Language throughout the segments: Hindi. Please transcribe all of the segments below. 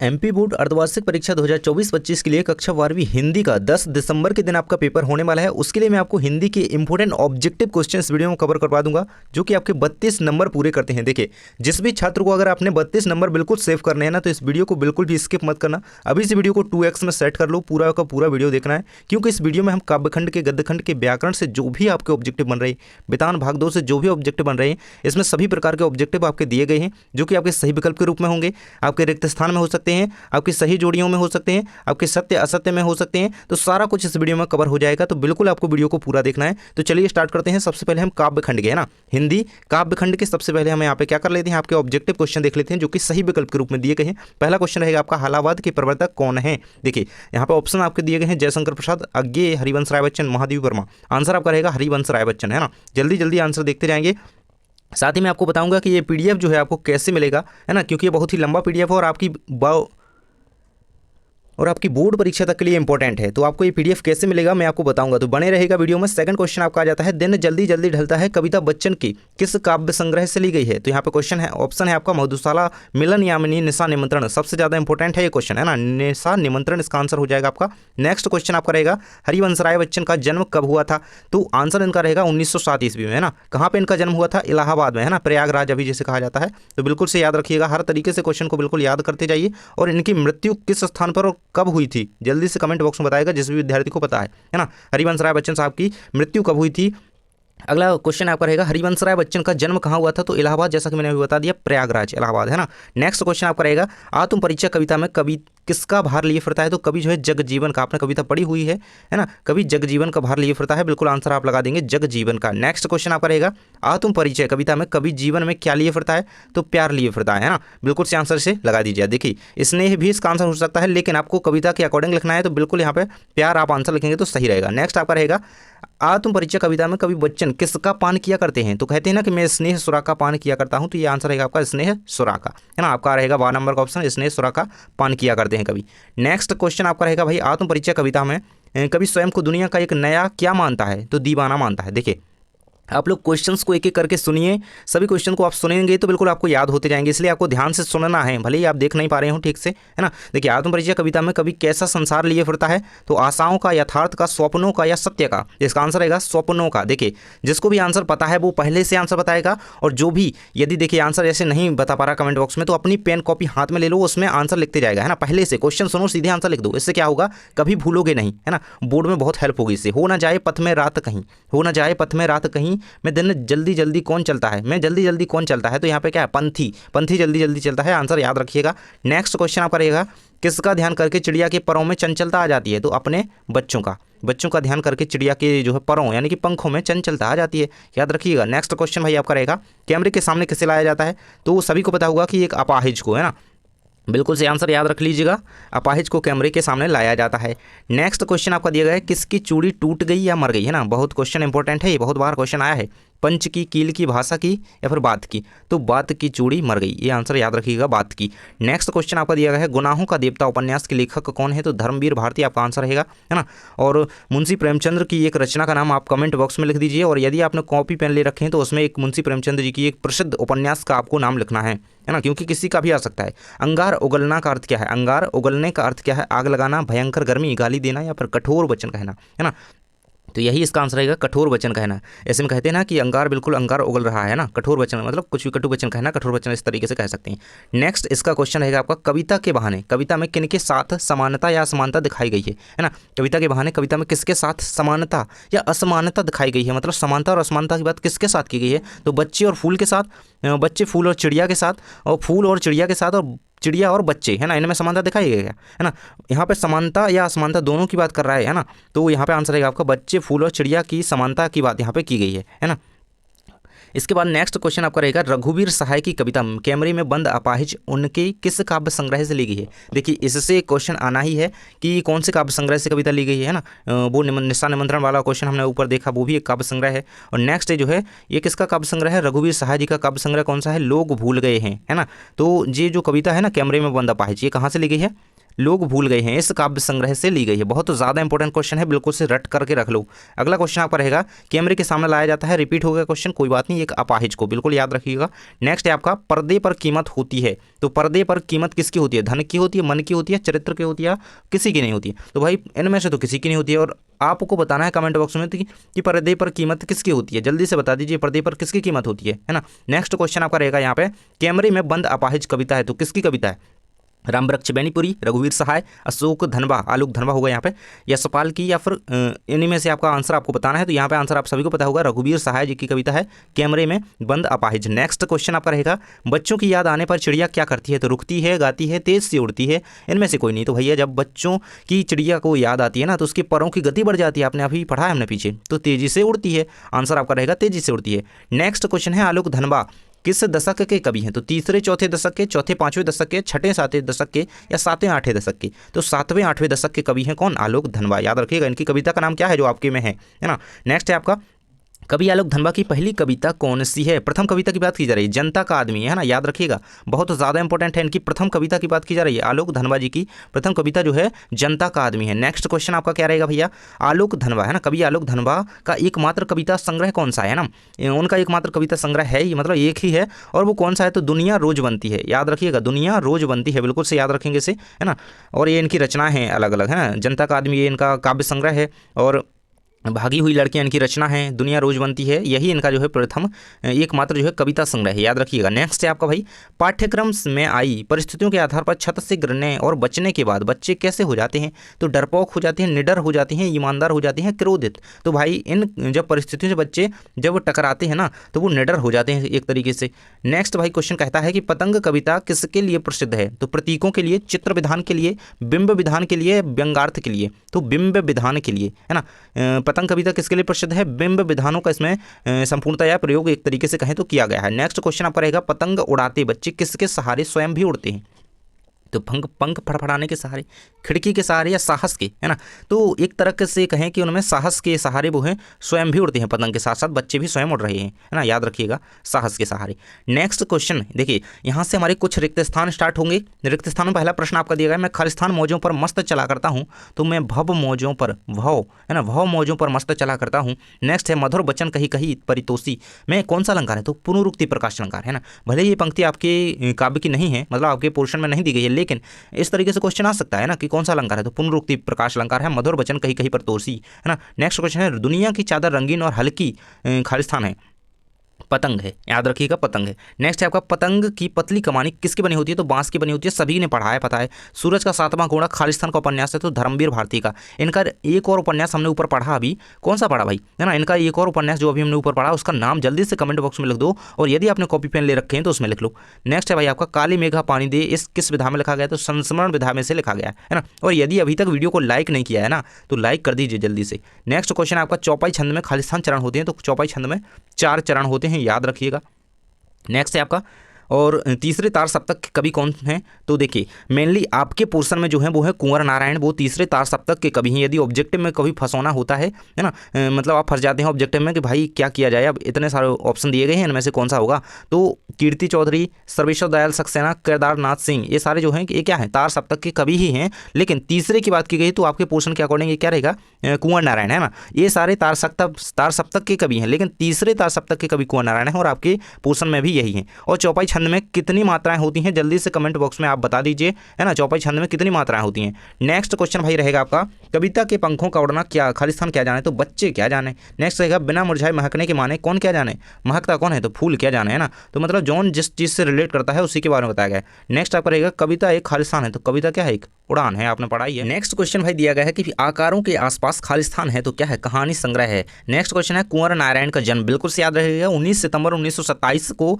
एमपी बोर्ड अर्धवार्षिक परीक्षा 2024-25 के लिए कक्षा 12वीं हिंदी का 10 दिसंबर के दिन आपका पेपर होने वाला है। उसके लिए मैं आपको हिंदी के इंपॉर्टेंट ऑब्जेक्टिव क्वेश्चन इस वीडियो में कवर करवा दूंगा, जो कि आपके 32 नंबर पूरे करते हैं। देखिए, जिस भी छात्र को अगर आपने 32 नंबर बिल्कुल सेव करने हैं ना, तो इस वीडियो को बिल्कुल भी स्किप मत करना। अभी इस वीडियो को 2x में सेट कर लो, पूरा का पूरा वीडियो देखना है, क्योंकि इस वीडियो में हम काव्यखंड के, गद्यखंड के, व्याकरण से जो भी आपके ऑब्जेक्टिव बन रहे हैं, वितान भाग 2 से जो भी ऑब्जेक्टिव बन रहे हैं, इसमें सभी प्रकार के ऑब्जेक्टिव आपके दिए गए हैं, जो कि आपके सही विकल्प के रूप में होंगे, आपके रिक्त स्थान में हो सकते हैं, आपकी सही जोड़ियों में हो सकते हैं, आपके सत्य असत्य में हो सकते हैं। तो सारा कुछ इस वीडियो में कवर हो जाएगा, तो बिल्कुल आपको वीडियो को पूरा देखना है। तो चलिए स्टार्ट करते हैं। सबसे पहले हम काव्यखंड के, है ना, हिंदी काव्यखंड के सबसे पहले हम यहाँ पे क्या कर लेते हैं, आपके ऑब्जेक्टिव क्वेश्चन देख लेते हैं, जो कि सही विकल्प के रूप में दिए गए हैं। पहला क्वेश्चन रहेगा आपका, हालावाद के प्रवर्तक कौन है। देखिए, यहाँ पे ऑप्शन आपके दिए गए हैं, जयशंकर प्रसाद, अज्ञेय, हरिवंश राय बच्चन, महादेवी वर्मा। आंसर आपका रहेगा हरिवंश राय बच्चन, है ना। जल्दी जल्दी आंसर देखते जाएंगे। साथ ही मैं आपको बताऊंगा कि ये पीडीएफ जो है आपको कैसे मिलेगा, है ना, क्योंकि ये बहुत ही लंबा पीडीएफ है और आपकी बोर्ड परीक्षा तक के लिए इंपॉर्टेंट है। तो आपको ये पीडीएफ कैसे मिलेगा मैं आपको बताऊंगा, तो बने रहेगा वीडियो में। सेकंड क्वेश्चन आपका आ जाता है, दिन जल्दी जल्दी ढलता है कविता बच्चन की किस काव्य संग्रह से ली गई है। तो यहाँ पे क्वेश्चन है, ऑप्शन है आपका मधुशाला, मिलन यामिनी, निशा निमंत्रण। सबसे ज्यादा इंपॉर्टेंट है ये क्वेश्चन, है ना, निशा निमंत्रण इसका आंसर हो जाएगा आपका। नेक्स्ट क्वेश्चन आपका रहेगा, हरिवंश राय बच्चन का जन्म कब हुआ था। तो आंसर इनका रहेगा 1907 ईस्वी में, है ना। कहाँ पे इनका जन्म हुआ था, इलाहाबाद में, है ना, प्रयागराज अभी जैसे कहा जाता है। तो बिल्कुल से याद रखिएगा, हर तरीके से क्वेश्चन को बिल्कुल याद करते जाइए। और इनकी मृत्यु किस स्थान पर और कब हुई थी, जल्दी से कमेंट बॉक्स में बताएगा जिस भी विद्यार्थी को पता है ना। हरिवंश राय बच्चन साहब की मृत्यु कब हुई थी। अगला क्वेश्चन आपका रहेगा, हरिवंश राय बच्चन का जन्म कहाँ हुआ था। तो इलाहाबाद, जैसा कि मैंने अभी बता दिया, प्रयागराज इलाहाबाद, है ना। नेक्स्ट क्वेश्चन आपका रहेगा, आत्म परिचय कविता में कवि किसका भार लिए फिरता है। तो कवि जो है जगजीवन का, आपने कविता पढ़ी हुई है ना, कवि जगजीवन का भार लिए फिरता है। बिल्कुल आंसर आप लगा देंगे जगजीवन का। नेक्स्ट क्वेश्चन आपका रहेगा, आत्म परिचय कविता में कवि जीवन में क्या लिए फिरता है। तो प्यार लिए फिरता है ना। बिल्कुल से आंसर से लगा दीजिए। देखिए, स्नेह भी इसका आंसर हो सकता है, लेकिन आपको कविता के अकॉर्डिंग लिखना है, तो बिल्कुल यहाँ पे प्यार आप आंसर लिखेंगे तो सही रहेगा। नेक्स्ट आपका रहेगा, आत्म परिचय कविता में कवि बच्चन किसका पान किया करते हैं। तो कहते हैं ना कि मैं स्नेह सुरा का पान किया करता हूं। तो ये आंसर रहेगा आपका स्नेह सुरा का, है ना। आपका रहेगा 12 नंबर का ऑप्शन, स्नेह सुरा का पान किया करते हैं कवि। नेक्स्ट क्वेश्चन आपका रहेगा, भाई आत्म परिचय कविता में कवि स्वयं को दुनिया का एक नया क्या मानता है। तो दीवाना मानता है। देखिए, आप लोग क्वेश्चंस को एक एक करके सुनिए, सभी क्वेश्चन को आप सुनेंगे तो बिल्कुल आपको याद होते जाएंगे, इसलिए आपको ध्यान से सुनना है, भले ही आप देख नहीं पा रहे हो ठीक से, है ना। देखिए, आत्मपरिचय कविता में कवि कैसा संसार लिए फिरता है। तो आशाओं का, यथार्थ का, स्वप्नों का या सत्य का। इसका आंसर रहेगा स्वप्नों का। देखिए, जिसको भी आंसर पता है वो पहले से आंसर बताएगा, और जो भी यदि देखिए आंसर ऐसे नहीं बता पा रहा कमेंट बॉक्स में, तो अपनी पेन कॉपी हाथ में ले लो, उसमें आंसर लिखते जाएगा, है ना। पहले से क्वेश्चन सुनो, सीधे आंसर लिख दो। इससे क्या होगा, कभी भूलोगे नहीं, है ना। बोर्ड में बहुत हेल्प होगी इससे। हो ना जाए पथ में रात कहीं, हो ना जाए पथ में रात कहीं, मैं दिन जल्दी जल्दी कौन चलता है, मैं जल्दी जल्दी कौन चलता है। तो यहाँ पे क्या है, पंथी, पंथी जल्दी जल्दी चलता है। आंसर याद रखिएगा। नेक्स्ट क्वेश्चन आपका रहेगा, किसका ध्यान करके चिड़िया के परों में चंचलता आ जाती है। तो अपने बच्चों का, बच्चों का ध्यान करके चिड़िया के जो है परों यानी कि पंखों में चंचलता आ जाती है, याद रखिएगा। नेक्स्ट क्वेश्चन भाई आपका रहेगा, कैमरे के सामने किसे लाया जाता है। तो सभी को पता होगा कि एक अपाहिज को, है ना। बिल्कुल से आंसर याद रख लीजिएगा, अपाहिज को कैमरे के सामने लाया जाता है। नेक्स्ट क्वेश्चन आपका दिया गया है, किसकी चूड़ी टूट गई या मर गई, है ना। बहुत क्वेश्चन इंपॉर्टेंट है, ये बहुत बार क्वेश्चन आया है। पंच की, कील की, भाषा की या फिर बात की। तो बात की चूड़ी मर गई, ये आंसर याद रखिएगा, बात की। नेक्स्ट क्वेश्चन आपका दिया गया है, गुनाहों का देवता उपन्यास के लेखक कौन है। तो धर्मवीर भारती आपका आंसर रहेगा, है ना। और मुंशी प्रेमचंद्र की एक रचना का नाम आप कमेंट बॉक्स में लिख दीजिए, और यदि आपने कॉपी पेन ले रखे हैं तो उसमें एक मुंशी प्रेमचंद्र जी की एक प्रसिद्ध उपन्यास का आपको नाम लिखना है ना, क्योंकि किसी का भी आ सकता है। अंगार उगलना का अर्थ क्या है, अंगार उगलने का अर्थ क्या है, आग लगाना, भयंकर गर्मी, गाली देना या फिर कठोर वचन कहना, है ना। तो यही इसका आंसर रहेगा, कठोर वचन कहना। ऐसे में कहते हैं ना कि अंगार बिल्कुल अंगार उगल रहा है ना, कठोर वचन मतलब कुछ भी कटु वचन कहना, कठोर वचन इस तरीके से कह सकते हैं। नेक्स्ट इसका क्वेश्चन रहेगा आपका, कविता के बहाने कविता में किनके साथ समानता या असमानता दिखाई गई है ना। कविता के बहाने कविता में किसके साथ समानता या असमानता दिखाई गई है, मतलब समानता और असमानता की बात किसके साथ की गई है। तो बच्चे और फूल के साथ, बच्चे फूल और चिड़िया के साथ, और फूल और चिड़िया के साथ, और चिड़िया और बच्चे, है ना, इनमें समानता दिखाई गई है ना। यहाँ पे समानता या असमानता दोनों की बात कर रहा है ना। तो यहाँ पे आंसर रहेगा आपका, बच्चे, फूल और चिड़िया की समानता की बात यहाँ पे की गई है ना। इसके बाद नेक्स्ट क्वेश्चन आपका रहेगा, रघुवीर सहाय की कविता कैमरे में बंद अपाहिज उनके किस काव्य संग्रह से ली गई है। देखिए, इससे क्वेश्चन आना ही है कि कौन से काव्य संग्रह से कविता ली गई है ना। वो निशा निमंत्रण वाला क्वेश्चन हमने ऊपर देखा, वो भी एक काव्य संग्रह है। और नेक्स्ट जो है, ये किसका काव्य संग्रह है, रघुवीर सहाय जी का काव्य संग्रह कौन सा है, लोग भूल गए हैं, है ना। तो ये जो कविता है ना, कैमरे में बंद अपाहिज, ये कहाँ से ली गई है, लोग भूल गए हैं इस काव्य संग्रह से ली गई है। बहुत ज़्यादा इंपॉर्टेंट क्वेश्चन है, बिल्कुल से रट करके रख लो। अगला क्वेश्चन आपका रहेगा कैमरे के सामने लाया जाता है, रिपीट हो गया क्वेश्चन, कोई बात नहीं, एक अपाहिज को बिल्कुल याद रखिएगा। नेक्स्ट है आपका पर्दे पर कीमत होती है, तो पर्दे पर कीमत किसकी होती है? धन की होती है, मन की होती है, चरित्र की होती है, किसी की नहीं होती है? तो भाई इनमें से तो किसी की नहीं होती है, और आपको बताना है कमेंट बॉक्स में कि पर्दे पर कीमत किसकी होती है। जल्दी से बता दीजिए पर्दे पर किसकी कीमत होती है ना। नेक्स्ट क्वेश्चन आपका रहेगा यहाँ पे कैमरे में बंद अपाहिज कविता है, तो किसकी कविता है? रामवृक्ष बेनीपुरी, रघुवीर सहाय, अशोक धनबा, आलोक धनबा होगा यहाँ पे, यशपाल की, या फिर इन्हीं में से आपका आंसर आपको बताना है। तो यहाँ पे आंसर आप सभी को पता होगा, रघुवीर सहाय जी की कविता है कैमरे में बंद अपाहिज। नेक्स्ट क्वेश्चन आपका रहेगा बच्चों की याद आने पर चिड़िया क्या करती है? तो रुकती है, गाती है, तेज से उड़ती है, इनमें से कोई नहीं। तो भैया जब बच्चों की चिड़िया को याद आती है ना तो उसके परों की गति बढ़ जाती है, आपने अभी पढ़ा है हमने पीछे, तो तेजी से उड़ती है। आंसर आपका रहेगा तेजी से उड़ती है। नेक्स्ट क्वेश्चन है आलोक धनबा किस दशक के कवि हैं? तो तीसरे चौथे दशक के, चौथे पांचवें दशक के, छठे सातवें दशक के, या सातवें आठवें दशक के? तो सातवें आठवें दशक के कवि हैं कौन? आलोक धनबा। याद रखिएगा इनकी कविता का नाम क्या है जो आपके में है ना। नेक्स्ट है आपका कवि आलोक धनबा की पहली कविता कौन सी है? प्रथम कविता की बात की जा रही है, जनता का आदमी है ना, याद रखिएगा, बहुत ज़्यादा इंपॉर्टेंट है। इनकी प्रथम कविता की बात की जा रही है, आलोक धनबा जी की प्रथम कविता जो है जनता का आदमी है। नेक्स्ट क्वेश्चन आपका क्या रहेगा भैया? आलोक धनबा है ना, कवि आलोक धनबा का एकमात्र कविता संग्रह कौन सा है ना? उनका एकमात्र कविता संग्रह है ही, मतलब एक ही है, और वो कौन सा है? तो दुनिया रोज बनती है। याद रखिएगा दुनिया रोज बनती है, बिल्कुल से याद रखेंगे इसे, है ना। और ये इनकी रचना है अलग अलग, है ना। जनता का आदमी ये इनका काव्य संग्रह है, और भागी हुई लड़कियां इनकी रचना है, दुनिया रोज बनती है यही इनका जो है प्रथम एकमात्र जो है कविता संग्रह है, याद रखिएगा। नेक्स्ट है आपका भाई पाठ्यक्रम में आई परिस्थितियों के आधार पर छत से गिरने और बचने के बाद बच्चे कैसे हो जाते हैं? तो डरपोक हो जाते हैं, निडर हो जाते हैं, ईमानदार हो जाते हैं, क्रोधित। तो भाई इन जब परिस्थितियों से बच्चे जब टकराते हैं ना तो वो निडर हो जाते हैं एक तरीके से। नेक्स्ट भाई क्वेश्चन कहता है कि पतंग कविता किसके लिए प्रसिद्ध है? तो प्रतीकों के लिए, चित्र विधान के लिए, बिंब विधान के लिए, व्यंग्यार्थ के लिए? तो बिंब विधान के लिए, है ना। पतंग कविता किसके लिए प्रसिद्ध है? बिंब विधानों का इसमें संपूर्णतया प्रयोग एक तरीके से कहें तो किया गया है। नेक्स्ट क्वेश्चन आपका रहेगा पतंग उड़ाते बच्चे किसके सहारे स्वयं भी उड़ते हैं? तो पंख फड़फड़ाने के सहारे, खिड़की के सहारे, या साहस के, है ना। तो एक तरह से कहें कि उनमें साहस के सहारे वो हैं, स्वयं भी उड़ते हैं पतंग के साथ साथ बच्चे भी स्वयं उड़ रहे हैं, है ना, याद रखिएगा साहस के सहारे। नेक्स्ट क्वेश्चन देखिए, यहाँ से हमारे कुछ रिक्त स्थान स्टार्ट होंगे। रिक्त स्थान में पहला प्रश्न आपका दिया गया, मैं खालिस्तान मौजों पर मस्त चला करता हूँ, तो मैं भव मौजों पर, भव है ना, भव मौजों पर मस्त चला करता हूँ। नेक्स्ट है मधुर वचन कही कही परितोषी, मैं कौन सा अलंकार है? तो पुनरुक्ति प्रकाश अलंकार, है ना। भले ये पंक्ति आपके काव्य की नहीं है, मतलब आपके पोर्शन में नहीं दी गई है, लेकिन इस तरीके से क्वेश्चन आ सकता है ना कि कौन सा अलंकार है? तो पुनरुक्ति प्रकाश अलंकार है, मधुर वचन कही कही परितोषी, है ना। नेक्स्ट क्वेश्चन है दुनिया की चादर रंगीन और हल्की खालिस्तान है, पतंग है, याद रखिएगा पतंग है। नेक्स्ट है आपका पतंग की पतली कमानी किसकी बनी होती है? तो बांस की बनी होती है, सभी ने पढ़ा है, पता है। सूरज का सातवां घोड़ा खालिस्तान का उपन्यास है, तो धर्मवीर भारती का। इनका एक और उपन्यास हमने ऊपर पढ़ा, अभी कौन सा पढ़ा भाई, है ना। इनका एक और उपन्यास जो अभी हमने ऊपर पढ़ा उसका नाम जल्दी से कमेंट बॉक्स में लिख दो, और यदि आपने कॉपी पेन ले रखे हैं तो उसमें लिख लो। नेक्स्ट है भाई आपका काली मेघा पानी दे, इस किस विधा में लिखा गया? तो संस्मरण विधा में से लिखा गया है ना। और यदि अभी तक वीडियो को लाइक नहीं किया है ना तो लाइक कर दीजिए जल्दी से। नेक्स्ट क्वेश्चन आपका चौपाई छंद में खालिस्तान चरण होते हैं, तो चौपाई छंद में 4 चरण होते हैं, याद रखिएगा। नेक्स्ट है आपका और तीसरे तार सप्तक के कवि कौन हैं? तो देखिए मेनली आपके पोर्शन में जो है वो है कुंवर नारायण, वो तीसरे तार सप्तक के कवि हैं। यदि ऑब्जेक्टिव में कभी फंसोना होता है ना, मतलब आप फंस जाते हैं ऑब्जेक्टिव में कि भाई क्या किया जाए, अब इतने सारे ऑप्शन दिए गए हैं इनमें से कौन सा होगा, तो कीर्ति चौधरी, सर्वेश्वर दयाल सक्सेना, केदारनाथ सिंह, ये सारे जो हैं ये क्या है? तार सप्तक के कवि ही हैं। लेकिन तीसरे की बात की गई तो आपके पोर्शन के अकॉर्डिंग ये क्या रहेगा? कुंवर नारायण, है ना। ये सारे तार सप्तक के कवि हैं, लेकिन तीसरे तार सप्तक के कवि कुंवर नारायण हैं, और आपके पोर्शन में भी यही है। और चौपाई छंद में कितनी मात्राएं होती हैं? जल्दी से कमेंट बॉक्स में आप बता दीजिए, है ना, चौपाई छंद में कितनी मात्राएं होती हैं। नेक्स्ट क्वेश्चन भाई रहेगा आपका कविता के पंखों का उड़ना क्या खालिस्तान क्या जाने? तो बच्चे क्या जाने। नेक्स्ट रहेगा बिना मुरझाए महकने के माने कौन क्या जाने? महकता कौन है? तो फूल क्या जाने, है ना। तो मतलब जौन जिस चीज़ से रिलेट करता है उसी के बारे में बताया गया है। नेक्स्ट आपका रहेगा कविता एक खालिस्तान है, तो कविता क्या है? एक उड़ान है, आपने पढ़ाई है। नेक्स्ट क्वेश्चन भाई दिया गया है कि आकारों के आसपास खालिस्तान है, तो क्या है? कहानी संग्रह है। नेक्स्ट क्वेश्चन है कुंवर नारायण का जन्म, बिल्कुल से याद रहेगा 19 सितंबर 1927 को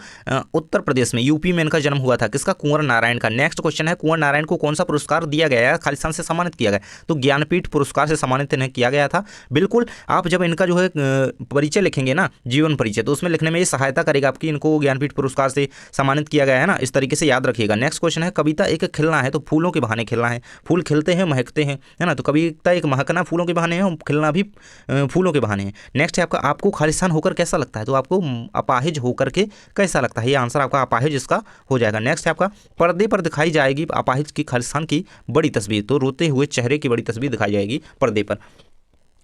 उत्तर प्रदेश में यूपी में इनका जन्म हुआ था, किसका? कुंवर नारायण का। नेक्स्ट क्वेश्चन है कुंवर नारायण को कौन सा पुरस्कार दिया गया है, खालिस्तान से सम्मानित किया गया? तो ज्ञानपीठ पुरस्कार से सम्मानित इन्हें किया गया था। बिल्कुल आप जब इनका जो है परिचय लिखेंगे ना, जीवन परिचय, तो उसमें लिखने में ये सहायता करेगा आपकी, इनको ज्ञानपीठ पुरस्कार से सम्मानित किया गया है ना, इस तरीके से याद रखिएगा। नेक्स्ट क्वेश्चन है कविता एक खिलना है, तो फूलों के बहाने खिलना है, फूल खिलते हैं महकते हैं, है ना। तो कविता एक महकना फूलों के बहाने है, खिलना भी फूलों के बहाने है। नेक्स्ट है आपका आपको खालिस्तान होकर कैसा लगता है? तो आपको अपाहिज होकर के कैसा लगता है? ये आंसर आपका अपाहिज इसका हो जाएगा। नेक्स्ट है आपका पर्दे पर दिखाई जाएगी अपाहिज की खालिस्तान की बड़ी तस्वीर, तो रोते हुए चेहरे की बड़ी तस्वीर दिखाई जाएगी पर्दे पर।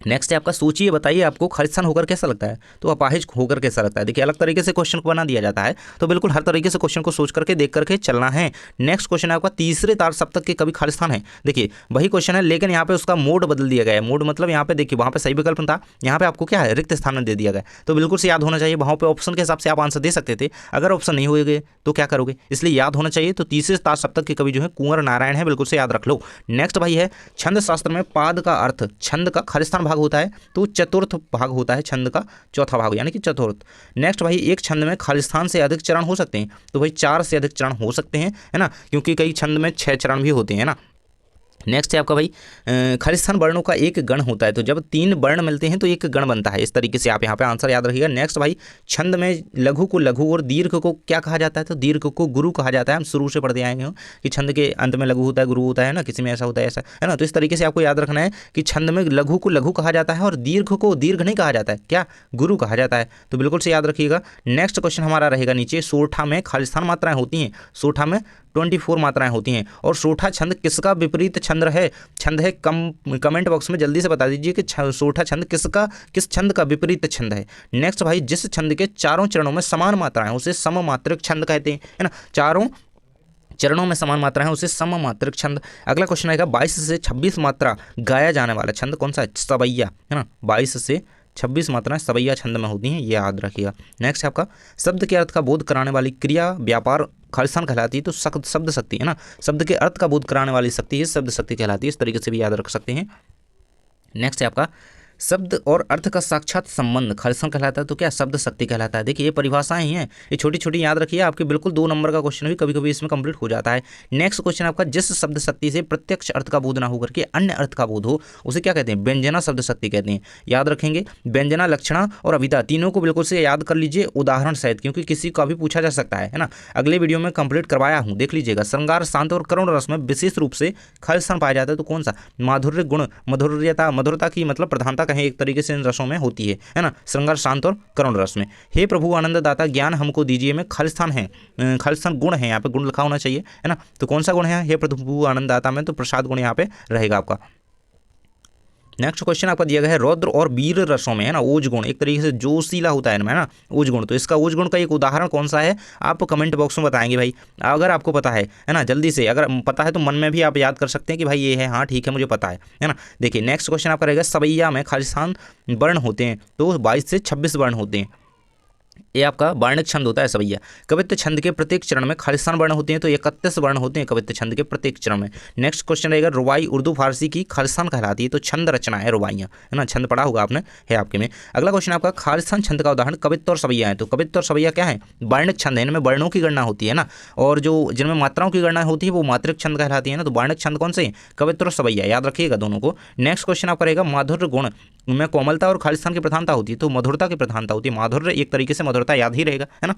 नेक्स्ट है आपका सोचिए बताइए आपको खालिस्तान होकर कैसा लगता है, तो अपाहिज होकर कैसा लगता है। देखिए अलग तरीके से क्वेश्चन को बना दिया जाता है, तो बिल्कुल हर तरीके से क्वेश्चन को सोच करके देख करके चलना है। नेक्स्ट क्वेश्चन है आपका तीसरे तार सप्तक के कवि खालिस्तान है। देखिए वही क्वेश्चन है, लेकिन यहाँ पे उसका मोड बदल दिया गया है। मोड मतलब यहाँ पे देखिए वहाँ पे सही विकल्प था, यहाँ पे आपको क्या है रिक्त स्थान दे दिया गया, तो बिल्कुल से याद होना चाहिए। वहाँ पे ऑप्शन के हिसाब से आप आंसर दे सकते थे, अगर ऑप्शन नहीं होगे तो क्या करोगे, इसलिए याद होना चाहिए। तो तीसरे तार सप्तक के कवि जो है कुंवर नारायण है, बिल्कुल से याद रख लो। नेक्स्ट भाई है छंद शास्त्र में पाद का अर्थ, छंद का खालिस्तान भाग होता है तो चतुर्थ भाग होता है, छंद का चौथा भाग यानी कि चतुर्थ। नेक्स्ट भाई एक छंद में खालिस्तान से अधिक चरण हो सकते हैं, तो भाई 4 से अधिक चरण हो सकते हैं, है ना, क्योंकि कई छंद में 6 चरण भी होते हैं ना। नेक्स्ट है आपका भाई खालिस्तान वर्णों का एक गण होता है, तो जब 3 वर्ण मिलते हैं तो एक गण बनता है। इस तरीके से आप यहाँ पे आंसर याद रखिएगा। नेक्स्ट भाई छंद में लघु को लघु और दीर्घ को क्या कहा जाता है, तो दीर्घ को गुरु कहा जाता है। हम शुरू से पढ़ते आएंगे कि छंद के अंत में लघु होता है गुरु होता है ना, किसी में ऐसा होता है ऐसा, है ना। तो इस तरीके से आपको याद रखना है कि छंद में लघु को लघु कहा जाता है और दीर्घ को दीर्घ नहीं कहा जाता है, क्या गुरु कहा जाता है, तो बिल्कुल से याद रखिएगा। नेक्स्ट क्वेश्चन हमारा रहेगा नीचे सोठा में खालिस्तान मात्राएं होती हैं, सोठा में 24 मात्राएं होती हैं, और सोठा छंद किसका विपरीत छंद है, छंद है कमेंट बॉक्स में जल्दी से बता दीजिए कि सोठा छंद किस छंद का विपरीत छंद है। नेक्स्ट भाई जिस छंद के चारों चरणों में समान मात्राएं उसे सममात्रिक छंद कहते हैं, है ना, चारों चरणों में समान मात्रा है उसे सममात्रिक छंद। अगला क्वेश्चन आएगा 22 से 26 मात्रा गाया जाने वाला छंद कौन सा है, सवैया, है ना, 22 से 26 मात्राएं सवैया छंद में होती हैं, ये याद रखिएगा। नेक्स्ट है आपका शब्द के अर्थ का बोध कराने वाली क्रिया व्यापार खालिस्तान कहलाती है, तो शब्द शक्ति, है ना, शब्द के अर्थ का बोध कराने वाली शक्ति है शब्द शक्ति कहलाती है, इस तरीके से भी याद रख सकते हैं। नेक्स्ट है आपका शब्द और अर्थ का साक्षात संबंध खालिस्तान कहलाता है, तो क्या शब्द शक्ति कहलाता है। देखिए ये परिभाषाएं ही हैं, ये छोटी छोटी याद रखिए, आपके बिल्कुल 2 नंबर का क्वेश्चन भी कभी कभी इसमें कंप्लीट हो जाता है। नेक्स्ट क्वेश्चन आपका जिस शब्द शक्ति से प्रत्यक्ष अर्थ का बोध ना होकर के अन्य अर्थ का बोध हो उसे क्या कहते हैं, व्यंजना शब्द शक्ति कहते हैं, याद रखेंगे। व्यंजना, लक्षणा और अभिधा तीनों को बिल्कुल से याद कर लीजिए उदाहरण सहित, क्योंकि किसी का भी पूछा जा सकता है ना। अगले वीडियो में कंप्लीट करवाया हूँ, देख लीजिएगा। श्रृंगार, शांत और करुण रस में विशेष रूप से खालिस्तान पाया जाता है, तो कौन सा, माधुर्य गुण, मधुर्यता, मधुरता की मतलब प्रधानता कहें एक तरीके से रसों में होती है ना, श्रृंगार, शांत और करुण रस में। हे प्रभु आनंद दाता ज्ञान हमको दीजिए में खालिस्तान है, खालिस्तान गुण है, यहाँ पे गुण लिखा होना चाहिए, है ना, तो कौन सा गुण है हे प्रभु आनंद दाता में, तो प्रसाद गुण यहाँ पे रहेगा आपका। नेक्स्ट क्वेश्चन आपका दिया गया है रौद्र और वीर रसों में, है ना, ओज गुण एक तरीके से जोशीला होता है ना, ओज गुण, तो इसका ओज गुण का एक उदाहरण कौन सा है आप कमेंट बॉक्स में बताएंगे भाई, अगर आपको पता है ना, जल्दी से, अगर पता है तो मन में भी आप याद कर सकते हैं कि भाई ये है, हाँ ठीक है मुझे पता है ना। देखिए नेक्स्ट क्वेश्चन आपका रहेगा सवैया में खालिस्तान वर्ण होते हैं, तो 22 से 26 वर्ण होते हैं, ये आपका वर्णिक छंद होता है सवैया। कवित्व छंद के प्रत्येक चरण में खालिस्तान वर्ण होते हैं, तो 31 वर्ण होते हैं कवित्व छंद के प्रत्येक चरण में। नेक्स्ट क्वेश्चन रहेगा रुबाई उर्दू फारसी की खालिस्तान कहलाती है, तो छंद रचना है रुबाइयाँ, है ना, छंद पढ़ा होगा आपने, है आपके में। अगला क्वेश्चन आपका खालिस्तान छंद का उदाहरण कवित्व और सवैया है, तो कवित्व और सवैया क्या है, वर्णिक छंद है, इनमें वर्णों की गणना होती है ना, और जो जिनमें मात्राओं की गणना होती है वो मात्रिक छंद कहलाती है ना, तो वर्णिक छंद कौन से, कवित्व और सवैया, याद रखिएगा दोनों को। नेक्स्ट क्वेश्चन आपका रहेगा माधुर्य गुण में कोमलता और खालिस्तान की प्रधानता होती है, तो मधुरता की प्रधानता होती है, माधुर्य एक तरीके से मधुरता याद ही रहेगा, है ना।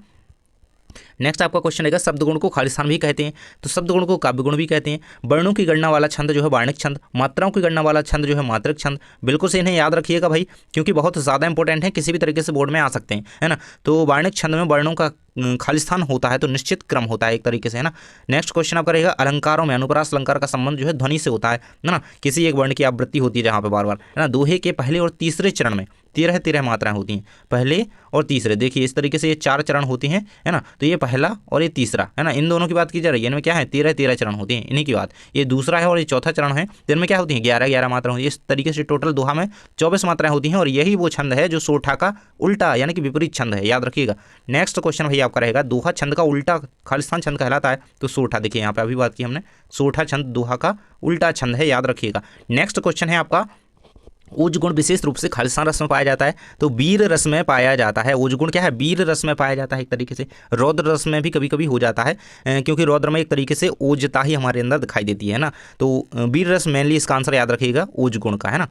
नेक्स्ट आपका क्वेश्चन रहेगा शब्द गुण को खालिस्तान भी कहते हैं, तो शब्द गुण को काव्य गुण भी कहते हैं। वर्णों की गणना वाला छंद जो है वर्णिक छंद, मात्राओं की गणना वाला छंद जो है मात्रिक छंद, बिल्कुल से इन्हें याद रखिएगा भाई, क्योंकि बहुत ज़्यादा इंपॉर्टेंट है, किसी भी तरीके से बोर्ड में आ सकते हैं, है ना। तो वर्णिक छंद में वर्णों का खालिस्तान होता है, तो निश्चित क्रम होता है एक तरीके से, है ना। नेक्स्ट क्वेश्चन आपका रहेगा अलंकारों में अनुप्रास अलंकार का संबंध जो है ध्वनि से होता है ना, किसी एक वर्ण की आवृत्ति होती है जहाँ पे बार बार, है ना। दोहे के पहले और तीसरे चरण में 13 मात्राएं होती हैं, पहले और तीसरे, देखिए इस तरीके से ये 4 चरण होती हैं, है ना, तो ये पहला और ये तीसरा, है ना, इन दोनों की बात की जा रही है, इनमें क्या है 13 चरण होती हैं, इन्हीं की बात, ये दूसरा है और ये चौथा चरण है, तो इनमें क्या होती हैं 11 मात्राएं होती है, इस तरीके से टोटल दोहा में 24 मात्राएं होती हैं, और यही वो छंद है जो सोठा का उल्टा यानी कि विपरीत छंद है, याद रखिएगा। नेक्स्ट क्वेश्चन भैया आपका रहेगा दोहा छंद का उल्टा खालिस्तान छंद कहलाता है, तो सोठा, देखिए यहाँ पे अभी बात की हमने, सोठा छंद दोहा का उल्टा छंद है, याद रखिएगा। नेक्स्ट क्वेश्चन है आपका ओज गुण विशेष रूप से खालिस्तान रस में पाया जाता है, तो वीर रस में पाया जाता है। ओज गुण क्या है, वीर रस में पाया जाता है एक तरीके से, रौद्र रस में भी कभी कभी हो जाता है, क्योंकि रौद्र में एक तरीके से ओजता ही हमारे अंदर दिखाई देती है ना, तो वीर रस मेनली इसका आंसर याद रखिएगा ओज गुण का, है ना।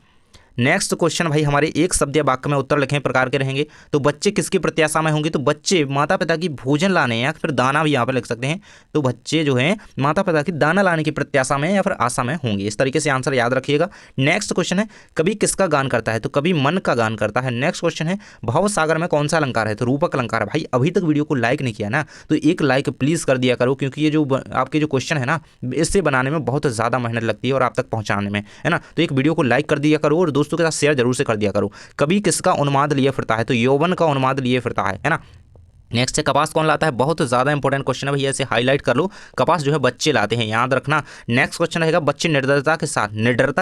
नेक्स्ट क्वेश्चन भाई हमारे एक शब्द या वाक्य में उत्तर लिखे प्रकार के रहेंगे। तो बच्चे किसकी प्रत्याशा में होंगे, तो बच्चे माता पिता की भोजन लाने या फिर दाना भी यहाँ पर लिख सकते हैं। तो बच्चे जो हैं माता पिता की दाना लाने की प्रत्याशा में या फिर आशा में होंगे। इस तरीके से आंसर याद रखिएगा। नेक्स्ट क्वेश्चन है कवि किसका गान करता है, तो कवि मन का गान करता है। नेक्स्ट क्वेश्चन है भाव सागर में कौन सा अलंकार है, तो रूपक अलंकार है। भाई अभी तक वीडियो को लाइक नहीं किया ना, तो एक लाइक प्लीज़ कर दिया करो, क्योंकि ये जो आपके जो क्वेश्चन है ना, इससे बनाने में बहुत ज़्यादा मेहनत लगती है और आप तक पहुँचाने में, है ना। तो एक वीडियो को लाइक कर दिया करो और दोस्तों के साथ शेयर जरूर से कर दिया करो। कभी किसका उन्माद लिए फिरता है, तो यौवन का उन्माद लिए फिरता है ना। नेक्स्ट है कपास कौन लाता है, बहुत ज़्यादा इंपॉर्टेंट क्वेश्चन है भैया, इसे हाईलाइट कर लो। कपास जो है बच्चे लाते हैं, याद रखना। नेक्स्ट क्वेश्चन रहेगा बच्चे निडरता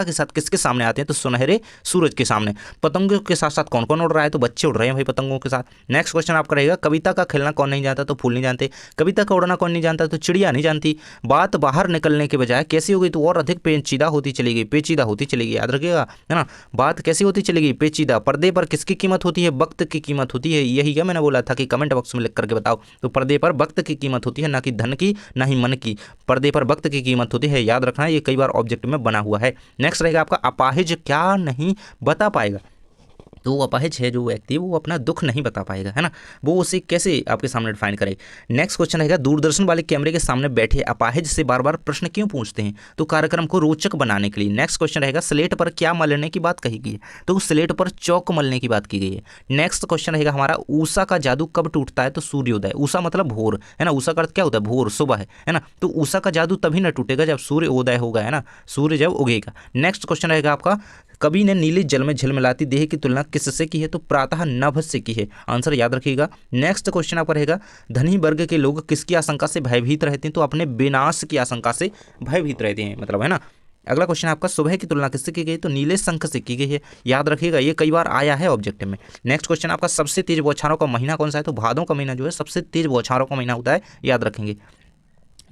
के साथ किसके सामने आते हैं, तो सुनहरे सूरज के सामने। पतंगों के साथ साथ कौन कौन उड़ रहा है, तो बच्चे उड़ रहे हैं भाई पतंगों के साथ। नेक्स्ट क्वेश्चन आपका रहेगा कविता का खेलना कौन नहीं जानता, तो फूल नहीं जानते। कविता का उड़ना कौन नहीं जानता, तो चिड़िया नहीं जानती। बात बाहर निकलने के बजाय कैसी हो गई, तो और अधिक पेचीदा होती चली गई, पेचीदा होती चली गई, याद रखिएगा, है ना। बात कैसी होती चली गई, पेचीदा। पर्दे पर किसकी कीमत होती है, वक्त की कीमत होती है। यही क्या मैंने बोला था कि कमेंट बॉक्स में लिख करके बताओ। तो पर्दे पर वक्त की कीमत होती है, ना कि धन की ना ही मन की। पर्दे पर वक्त की कीमत होती है, याद रखना, ये कई बार ऑब्जेक्ट में बना हुआ है। नेक्स्ट रहेगा आपका अपाहिज क्या नहीं बता पाएगा, तो वो अपाहिज है जो व्यक्ति वो अपना दुख नहीं बता पाएगा, है ना, वो उसे कैसे आपके सामने डिफाइन करेगा। नेक्स्ट क्वेश्चन रहेगा दूरदर्शन वाले कैमरे के सामने बैठे अपाहिज से बार बार प्रश्न क्यों पूछते हैं, तो कार्यक्रम को रोचक बनाने के लिए। नेक्स्ट क्वेश्चन रहेगा स्लेट पर क्या मलने की बात कही गई है, तो स्लेट पर चौक मलने की बात की गई है। नेक्स्ट क्वेश्चन रहेगा हमारा ऊषा का जादू कब टूटता है, तो सूर्योदय। ऊषा मतलब भोर, है ना, ऊषा का अर्थ क्या होता है, भोर, सुबह, है ना। तो ऊषा का जादू तभी न टूटेगा जब सूर्योदय होगा, है ना, सूर्य जब उगेगा। नेक्स्ट क्वेश्चन रहेगा आपका कवि ने नीले जल में झिलमिलाती देह की तुलना किससे की है, तो प्रातः नभ से की है। आंसर याद रखिएगा। नेक्स्ट क्वेश्चन आपका रहेगा धनी वर्ग के लोग किसकी आशंका से भयभीत रहते हैं, तो अपने विनाश की आशंका से भयभीत रहते हैं, मतलब, है ना। अगला क्वेश्चन आपका सुबह की तुलना किससे की गई, तो नीले शंख से की गई है, याद रखिएगा, ये कई बार आया है ऑब्जेक्टिव में। नेक्स्ट क्वेश्चन आपका सबसे तेज बौछारों का महीना कौन सा है, तो भादों का महीना जो है सबसे तेज बौछारों का महीना होता है, याद रखेंगे।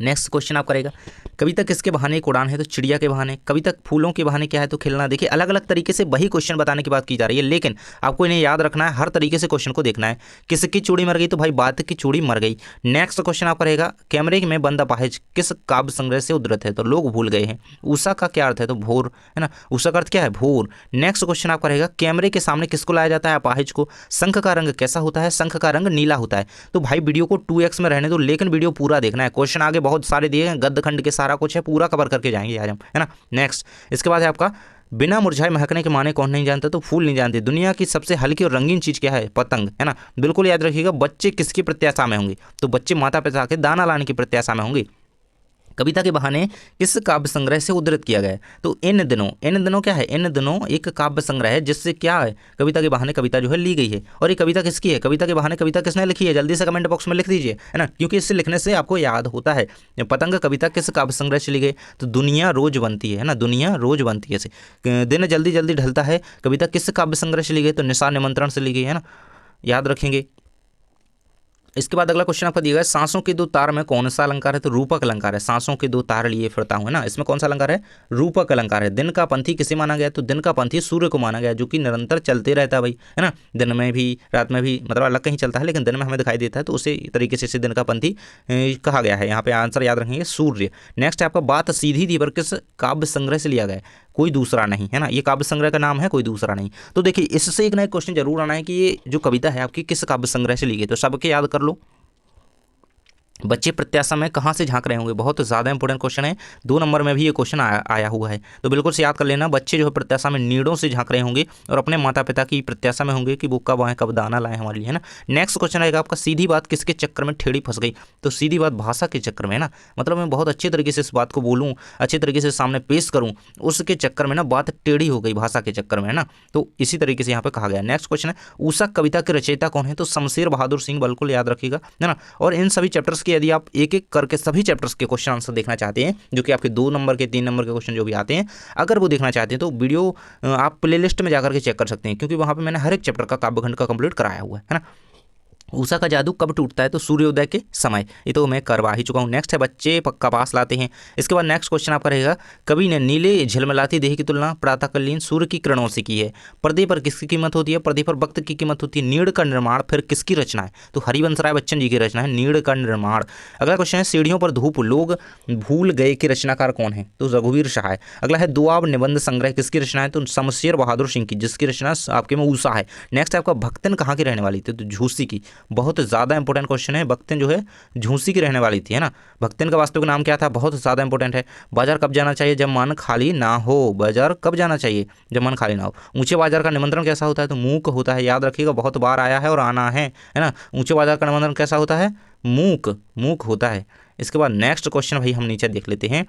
नेक्स्ट क्वेश्चन आप करेगा कविता किसके बहाने एक उड़ान है, तो चिड़िया के बहाने। कविता फूलों के बहाने क्या है, तो खिलना। देखिए अलग अलग तरीके से वही क्वेश्चन बताने की बात की जा रही है, लेकिन आपको इन्हें याद रखना है, हर तरीके से क्वेश्चन को देखना है। किसकी चूड़ी मर गई, तो भाई बात की चूड़ी मर गई। नेक्स्ट क्वेश्चन आपका रहेगा कैमरे में बंद अपाहिज किस काव्य संग्रह से उद्धृत है, तो लोग भूल गए हैं। उषा का क्या अर्थ है, तो भोर, है ना, उषा का अर्थ क्या है, भोर। नेक्स्ट क्वेश्चन आपका रहेगा कैमरे के सामने किसको लाया जाता है, अपाहिज को। शंख का रंग कैसा होता है, शंख का रंग नीला होता है। तो भाई वीडियो को 2x में रहने दो, लेकिन वीडियो पूरा देखना है। क्वेश्चन आगे बहुत सारे दिए हैं, गद्य खंड के सारा कुछ है, पूरा कवर करके जाएंगे आज हम, है ना। नेक्स्ट इसके बाद है आपका बिना मुरझाए महकने के माने कौन नहीं जानता, तो फूल नहीं जानते। दुनिया की सबसे हल्की और रंगीन चीज क्या है, पतंग, है ना। बिल्कुल याद रखिएगा। बच्चे किसकी प्रत्याशा में होंगे, तो बच्चे माता पिता के दाना लाने की प्रत्याशा में होंगे। कविता के बहाने किस काव्य संग्रह से उद्धृत किया गया है, तो इन दिनों क्या है, इन दिनों एक काव्य संग्रह है जिससे क्या है, कविता के बहाने कविता जो है ली गई है। और ये कविता किसकी है, कविता के बहाने कविता किसने लिखी है, जल्दी से कमेंट बॉक्स में लिख दीजिए, है ना, क्योंकि इससे लिखने से आपको याद होता है। पतंग कविता किस काव्य संग्रह से ली गई, तो दुनिया रोज बनती है ना, दुनिया रोज बनती है से। दिन जल्दी जल्दी ढलता है कविता किस काव्य संग्रह से ली गई, तो निशा निमंत्रण से ली गई, है ना, याद रखेंगे। इसके बाद अगला क्वेश्चन आपका दिया गया सांसों के दो तार में कौन सा अलंकार है, तो रूपक अलंकार है। सांसों के दो तार लिए फिरता हूं, है ना, इसमें कौन सा अलंकार है, रूपक अलंकार है। दिन का पंथी किसे माना गया, तो दिन का पंथी सूर्य को माना गया, जो कि निरंतर चलते रहता है भाई, है ना, दिन में भी रात में भी, मतलब अलग कहीं चलता है लेकिन दिन में हमें दिखाई देता है, तो उसी तरीके से इसे दिन का पंथी कहा गया है। यहाँ पे आंसर याद रखेंगे सूर्य। नेक्स्ट आपका बात सीधी दी पर किस काव्य संग्रह से लिया गया, कोई दूसरा नहीं, है ना, ये काव्य संग्रह का नाम है, कोई दूसरा नहीं। तो देखिए इससे एक नया क्वेश्चन जरूर आना है कि ये जो कविता है आपकी किस काव्य संग्रह से ली गई, तो सबके याद कर लो। बच्चे प्रत्याशा में कहाँ से झांक रहे होंगे, बहुत ज़्यादा इंपॉर्टेंट क्वेश्चन है, 2 नंबर में भी ये क्वेश्चन आया हुआ है, तो बिल्कुल से याद कर लेना। बच्चे जो है प्रत्याशा में नीड़ों से झांक रहे होंगे और अपने माता पिता की प्रत्याशा में होंगे कि वो कब आए, कब दाना लाए हमारे लिए, है ना। नेक्स्ट क्वेश्चन रहेगा आपका सीधी बात किसके चक्कर में टेढ़ी फंस गई, तो सीधी बात भाषा के चक्कर में, है ना, मतलब मैं बहुत अच्छे तरीके से इस बात को बोलूँ, अच्छे तरीके से सामने पेश करूँ, उसके चक्कर में ना बात टेढ़ी हो गई, भाषा के चक्कर में, है ना। तो इसी तरीके से यहाँ पे कहा गया। नेक्स्ट क्वेश्चन है उषा कविता के रचयिता कौन है, तो शमशेर बहादुर सिंह, बिल्कुल याद रखिएगा, है ना। और इन सभी चैप्टर्स के यदि आप एक एक करके सभी चैप्टर्स के क्वेश्चन आंसर देखना चाहते हैं, जो कि आपके 2 नंबर के 3 नंबर के क्वेश्चन जो भी आते हैं, अगर वो देखना चाहते हैं तो वीडियो आप प्लेलिस्ट में जाकर के चेक कर सकते हैं, क्योंकि वहाँ पे मैंने हर एक चैप्टर का काव्यखंड का कंप्लीट कराया हुआ है ना। उषा का जादू कब टूटता है? तो सूर्योदय के समय। ये तो मैं करवा ही चुका हूँ। नेक्स्ट है बच्चे पक्का पास लाते हैं। इसके बाद नेक्स्ट क्वेश्चन आपका रहेगा, कवि ने नीले झिलमिलाती देह की तुलना प्रातःकालीन सूर्य की किरणों से की है। पर्दे पर किसकी कीमत होती है? पर्दे पर वक्त की कीमत होती है। नीड़ का निर्माण फिर किसकी रचना है? तो हरिवंश राय बच्चन जी की रचना है नीड़ का निर्माण। अगला क्वेश्चन है, सीढ़ियों पर धूप लोग भूल गए के रचनाकार कौन है? तो रघुवीर सहाय। अगला है, दुआब निबंध संग्रह किसकी रचना है? तो शमशेर बहादुर सिंह की, जिसकी रचना आपके में उषा है। नेक्स्ट आपका, भक्तन कहाँ की रहने वाली थी? तो झूसी की। बहुत ज़्यादा इंपॉर्टेंट क्वेश्चन है। भक्तन जो है झूसी की रहने वाली थी, है ना। भक्तन का वास्तविक नाम क्या था? बहुत ज़्यादा इंपॉर्टेंट है। बाजार कब जाना चाहिए? जब मन खाली ना हो। बाजार कब जाना चाहिए? जब मन खाली ना हो। ऊंचे बाजार का निमंत्रण कैसा होता है? तो मूक होता है। याद रखिएगा, बहुत बार आया है और आना है ना। ऊंचे बाजार का निमंत्रण कैसा होता है? मूक, मूक होता है। इसके बाद नेक्स्ट क्वेश्चन भाई हम नीचे देख लेते हैं।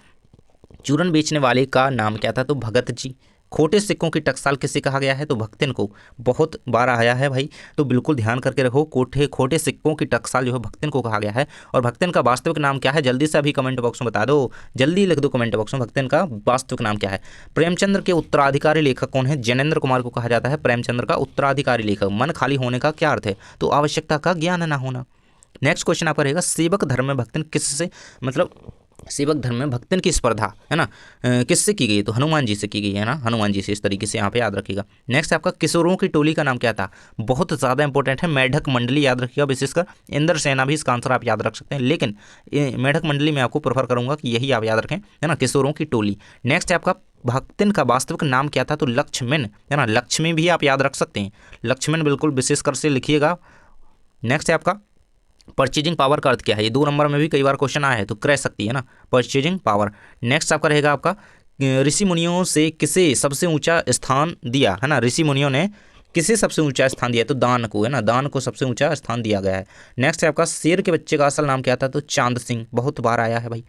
चूरन बेचने वाले का नाम क्या था? तो भगत जी। खोटे सिक्कों की टकसाल किसे कहा गया है? तो भक्तन को। बहुत बार आया है भाई, तो बिल्कुल ध्यान करके रखो। खोटे सिक्कों की टकसाल जो है भक्तन को कहा गया है। और भक्तन का वास्तविक नाम क्या है? जल्दी से अभी कमेंट बॉक्स में बता दो, जल्दी लिख दो कमेंट बॉक्स में, भक्तन का वास्तविक नाम क्या है। प्रेमचंद्र के उत्तराधिकारी लेखक कौन है? जैनेन्द्र कुमार को कहा जाता है प्रेमचंद्र का उत्तराधिकारी लेखक। मन खाली होने का क्या अर्थ है? तो आवश्यकता का ज्ञान न होना। नेक्स्ट क्वेश्चन आपका रहेगा, सेवक धर्म में भक्तन किससे, मतलब सेवक धर्म में भक्तन की स्पर्धा, है ना, किससे की गई है? तो हनुमान जी से की गई है ना, हनुमान जी से। इस तरीके से यहाँ पे याद रखिएगा। नेक्स्ट आपका, किशोरों की टोली का नाम क्या था? बहुत ज़्यादा इंपॉर्टेंट है। मेढक मंडली याद रखिएगा, विशेषकर इंद्र सेना भी इसका आंसर आप याद रख सकते हैं, लेकिन मेढक मंडली में आपको प्रेफर करूंगा कि यही आप याद रखें, है ना, किशोरों की टोली। नेक्स्ट है आपका, भक्तन का वास्तविक नाम क्या था? तो लक्ष्मण, है ना, लक्ष्मी भी आप याद रख सकते हैं। लक्ष्मण बिल्कुल विशेषकर से लिखिएगा। नेक्स्ट है आपका, परचेजिंग पावर का अर्थ क्या है? ये 2 नंबर में भी कई बार क्वेश्चन आया है, तो क्रय शक्ति, है ना, परचेजिंग पावर। नेक्स्ट आपका रहेगा आपका, ऋषि मुनियों से किसे सबसे ऊंचा स्थान दिया, है ना, ऋषि मुनियों ने किसे सबसे ऊंचा स्थान दिया? तो दान को, है ना, दान को सबसे ऊंचा स्थान दिया गया है। नेक्स्ट है आपका, शेर के बच्चे का असल नाम क्या था? तो चांद सिंह। बहुत बार आया है भाई।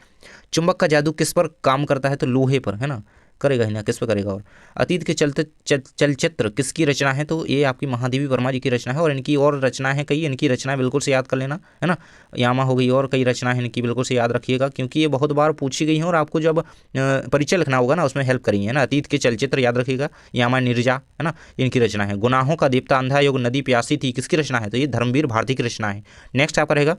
चुंबक का जादू किस पर काम करता है? तो लोहे पर, है ना, करेगा ही ना, किस पे करेगा। और अतीत के चलते चलचित्र किसकी रचना है? तो ये आपकी महादेवी वर्मा जी की रचना है। और इनकी और रचना है कई, इनकी रचना बिल्कुल से याद कर लेना, है ना। यामा हो गई, और कई रचना है इनकी, बिल्कुल से याद रखिएगा, क्योंकि ये बहुत बार पूछी गई हैं और आपको जब परिचय लिखना होगा ना उसमें हेल्प करेंगे, है ना। अतीत के चलचित्र याद रखिएगा, यामा निर्जा, है ना, इनकी रचना है। गुनाहों का देवता अंधा योग नदी प्यासी थी किसकी रचना है? तो ये धर्मवीर भारती की रचना है। नेक्स्ट आपका रहेगा,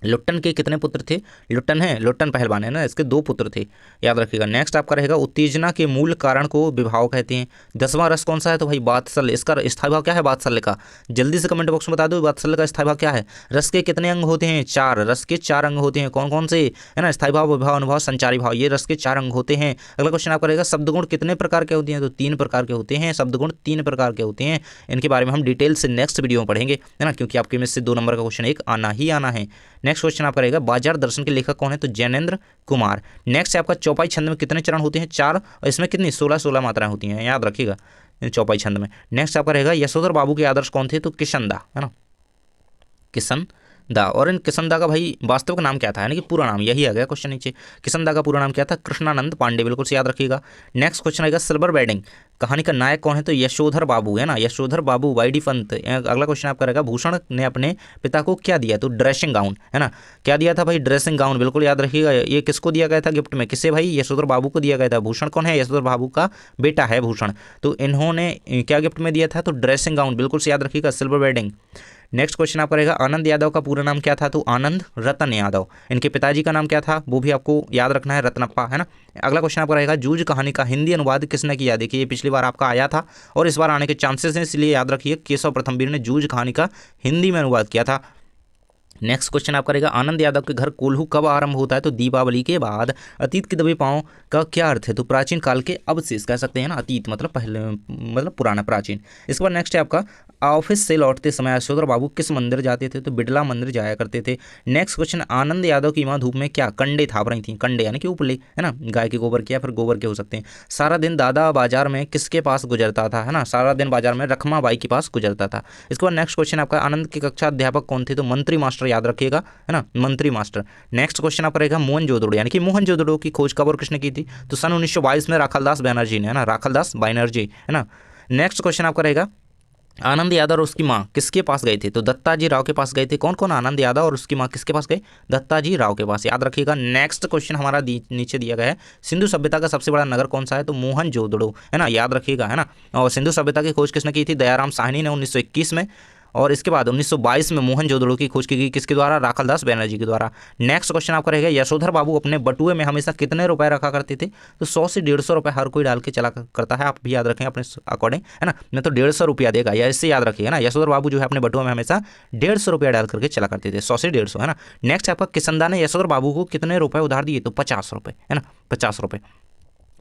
लुट्टन के कितने पुत्र थे? लुट्टन है, लुट्टन पहलवान है ना, इसके 2 पुत्र थे, याद रखिएगा। नेक्स्ट आपका रहेगा, उत्तेजना के मूल कारण को विभाव कहते हैं। 10वां रस कौन सा है? तो भाई वात्सल्य। इसका स्थायी भाव क्या है वात्सल्य का? जल्दी से कमेंट बॉक्स में बता दो, वात्सल्य का स्थायी भाव क्या है? रस के कितने अंग होते हैं? 4। रस के 4 अंग होते हैं। कौन कौन से? है ना, स्थायी भाव, विभाव, अनुभव, संचारी भाव, ये रस के 4 अंग होते हैं। अगला क्वेश्चन आपका रहेगा, शब्द गुण कितने प्रकार के होते हैं? तो 3 प्रकार के होते हैं। शब्द गुण 3 प्रकार के होते हैं। इनके बारे में हम डिटेल से नेक्स्ट वीडियो में पढ़ेंगे, है ना, क्योंकि आपके में से 2 नंबर का क्वेश्चन एक आना ही आना है। नेक्स्ट क्वेश्चन आपका रहेगा, बाजार दर्शन के लेखक कौन है? तो जैनेन्द्र कुमार। नेक्स्ट आपका, चौपाई छंद में कितने चरण होते हैं? 4, और इसमें कितनी 16 मात्राएं होती हैं, याद रखिएगा चौपाई छंद में। नेक्स्ट आपका रहेगा, यशोधर बाबू के आदर्श कौन थे? तो किशनदा, है ना, किशन दा। और इन किशन दा का भाई वास्तविक नाम क्या था, यानी कि पूरा नाम, यही आ गया क्वेश्चन नीचे। किशन दा का पूरा नाम क्या था? कृष्णानंद पांडे, बिल्कुल से याद रखिएगा। नेक्स्ट क्वेश्चन आएगा, सिल्वर वेडिंग कहानी का नायक कौन है? तो यशोधर बाबू, है ना, यशोधर बाबू वाईडी पंत। अगला क्वेश्चन आपका रहेगा, भूषण ने अपने पिता को क्या दिया? तो ड्रेसिंग गाउन, है ना, क्या दिया था भाई? ड्रेसिंग गाउन, बिल्कुल याद रखिएगा। ये किसको दिया गया था गिफ्ट में? किसे भाई? यशोधर बाबू को दिया गया था। भूषण कौन है? यशोधर बाबू का बेटा है भूषण। तो इन्होंने क्या गिफ्ट में दिया था? तो ड्रेसिंग गाउन, बिल्कुल से याद रखिएगा, सिल्वर वेडिंग। नेक्स्ट क्वेश्चन आपका रहेगा, आनंद यादव का पूरा नाम क्या था? तो आनंद रतन यादव। इनके पिताजी का नाम क्या था? वो भी आपको याद रखना है, रत्नप्पा, है ना। अगला क्वेश्चन आपका रहेगा, जूझ कहानी का हिंदी अनुवाद किसने किया? देखिए ये पिछली बार आपका आया था और इस बार आने के चांसेस हैं, इसलिए याद रखिए केशव प्रथमवीर ने जूझ कहानी का हिंदी में अनुवाद किया था। नेक्स्ट क्वेश्चन आपका रहेगा, आनंद यादव के घर कोल्हू कब आरंभ होता है? तो दीपावली के बाद। अतीत के दबे पांव का क्या अर्थ है? तो प्राचीन काल के अवशेष कह सकते हैं ना, अतीत मतलब पहले, मतलब पुराना, प्राचीन। इसके बाद नेक्स्ट है आपका, ऑफिस से लौटते समय यशोधर बाबू किस मंदिर जाते थे? तो बिड़ला मंदिर जाया करते थे। नेक्स्ट क्वेश्चन, आनंद यादव की माँ धूप में क्या कंडे थाप रही थी? कंडे यानी कि उपले, है ना, गाय के गोबर के या फिर गोबर के हो सकते हैं। सारा दिन दादा बाजार में किसके पास गुजरता था? है ना, सारा दिन बाजार में रखमा बाई के पास गुजरता था। इसके बाद नेक्स्ट क्वेश्चन आपका, आनंद के कक्षा अध्यापक कौन थे? तो मंत्री मास्टर, याद रखिएगा, है ना, मंत्री मास्टर। नेक्स्ट क्वेश्चन आपका रहेगा, मोहनजोदड़ो यानी कि मोहनजोदड़ो की खोज कब और किसने की थी? तो सन 1922 में राखालदास बैनर्जी ने, है ना, राखालदास बैनर्जी, है ना। नेक्स्ट क्वेश्चन आपका रहेगा, आनंद यादव और उसकी माँ किसके पास गए थे? तो दत्ताजी राव के पास गए थे। कौन कौन? आनंद यादव और उसकी माँ किसके पास गए? दत्ताजी राव के पास, याद रखिएगा। नेक्स्ट क्वेश्चन हमारा नीचे दिया गया है, सिंधु सभ्यता का सबसे बड़ा नगर कौन सा है? तो मोहनजोदड़ो, है ना, याद रखिएगा, है ना। और सिंधु सभ्यता की खोज किसने की थी? दयाराम साहनी ने 1921 में। और इसके बाद 1922 में मोहनजोदड़ो की खोज की गई, किसके द्वारा? राखालदास बैनर्जी के द्वारा। नेक्स्ट क्वेश्चन आपका रहेगा, यशोधर बाबू अपने बटुए में हमेशा कितने रुपए रखा करते थे? तो 100 से 150 रुपए हर कोई डाल के चला करता है, आप भी याद रखें अपने अकॉर्डिंग, है ना। मैं तो 150 रुपया देगा, या इससे याद रखिएगा ना, यशोधर बाबू जो है अपने बटुए में हमेशा 150 रुपया डाल करके चला करते थे, 100 से 150, है ना। नेक्स्ट आपका किसनदा ने यशोधर बाबू को कितने रुपए उधार दिए? तो 50 रुपए, है ना, 50 रुपए।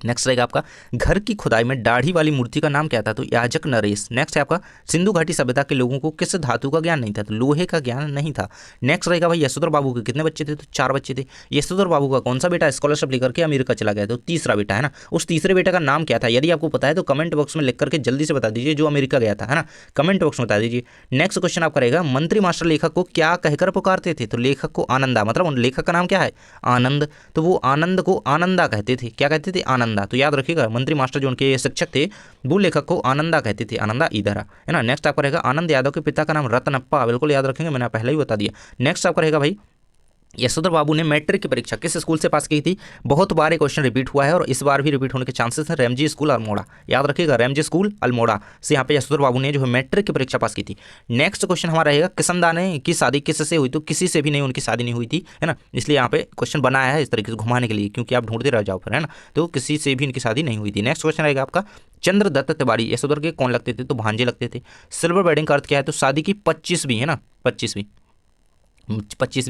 नेक्स्ट रहेगा आपका, घर की खुदाई में दाढ़ी वाली मूर्ति का नाम क्या था? तो याजक नरेश। नेक्स्ट है आपका, सिंधु घाटी सभ्यता के लोगों को किस धातु का ज्ञान नहीं था? तो लोहे का ज्ञान नहीं था। नेक्स्ट रहेगा भाई, यशोधर बाबू के कितने बच्चे थे? तो 4 बच्चे थे। यशोधर बाबू का कौन सा बेटा स्कॉलरशिप लेकर के अमेरिका चला गया? तो तीसरा बेटा, है ना। उस तीसरे बेटे का नाम क्या था? यदि आपको पता है तो कमेंट बॉक्स में लिख करके जल्दी से बता दीजिए, जो अमेरिका गया था, है ना, कमेंट बॉक्स में बता दीजिए। नेक्स्ट क्वेश्चन आपका रहेगा, मंत्री मास्टर लेखक को क्या कहकर पुकारते थे? तो लेखक को आनंदा, मतलब उन लेखक का नाम क्या है? आनंद। तो वो आनंद को आनंदा कहते थे, क्या कहते थे? आनंदा। तो याद रखिएगा, मंत्री मास्टर जो उनके शिक्षक थे वो लेखक को आनंदा कहते थे, आनंदा इधर, है ना। नेक्स्ट आपका रहेगा, आनंद यादव के पिता का नाम रत्नप्पा, बिल्कुल याद रखेंगे, मैंने पहले ही बता दिया। नेक्स्ट आपका रहेगा भाई, यशोधर बाबू ने मैट्रिक की परीक्षा किस स्कूल से पास की थी? बहुत बार ये क्वेश्चन रिपीट हुआ है और इस बार भी रिपीट होने के चांसेस हैं, रैमजी स्कूल अल्मोड़ा, याद रखिएगा, रैमजी स्कूल अल्मोड़ा से यहाँ पे यशोधर बाबू ने जो है मैट्रिक की परीक्षा पास की थी। नेक्स्ट क्वेश्चन हमारा रहेगा, किसनदा ने की शादी किससे हुई? तो किसी से भी नहीं, उनकी शादी नहीं हुई थी, है ना, इसलिए यहाँ पे क्वेश्चन बनाया है इस तरीके से घुमाने के लिए, क्योंकि आप ढूंढते रह जाओ फिर, है ना। तो किसी से भी इनकी शादी नहीं हुई थी। नेक्स्ट क्वेश्चन रहेगा आपका, चंद्रदत्त तिवारी यशोधर के कौन लगते थे? तो भांजे लगते थे। सिल्वर वेडिंग का अर्थ क्या है? तो शादी की 25वीं, है ना, 25वीं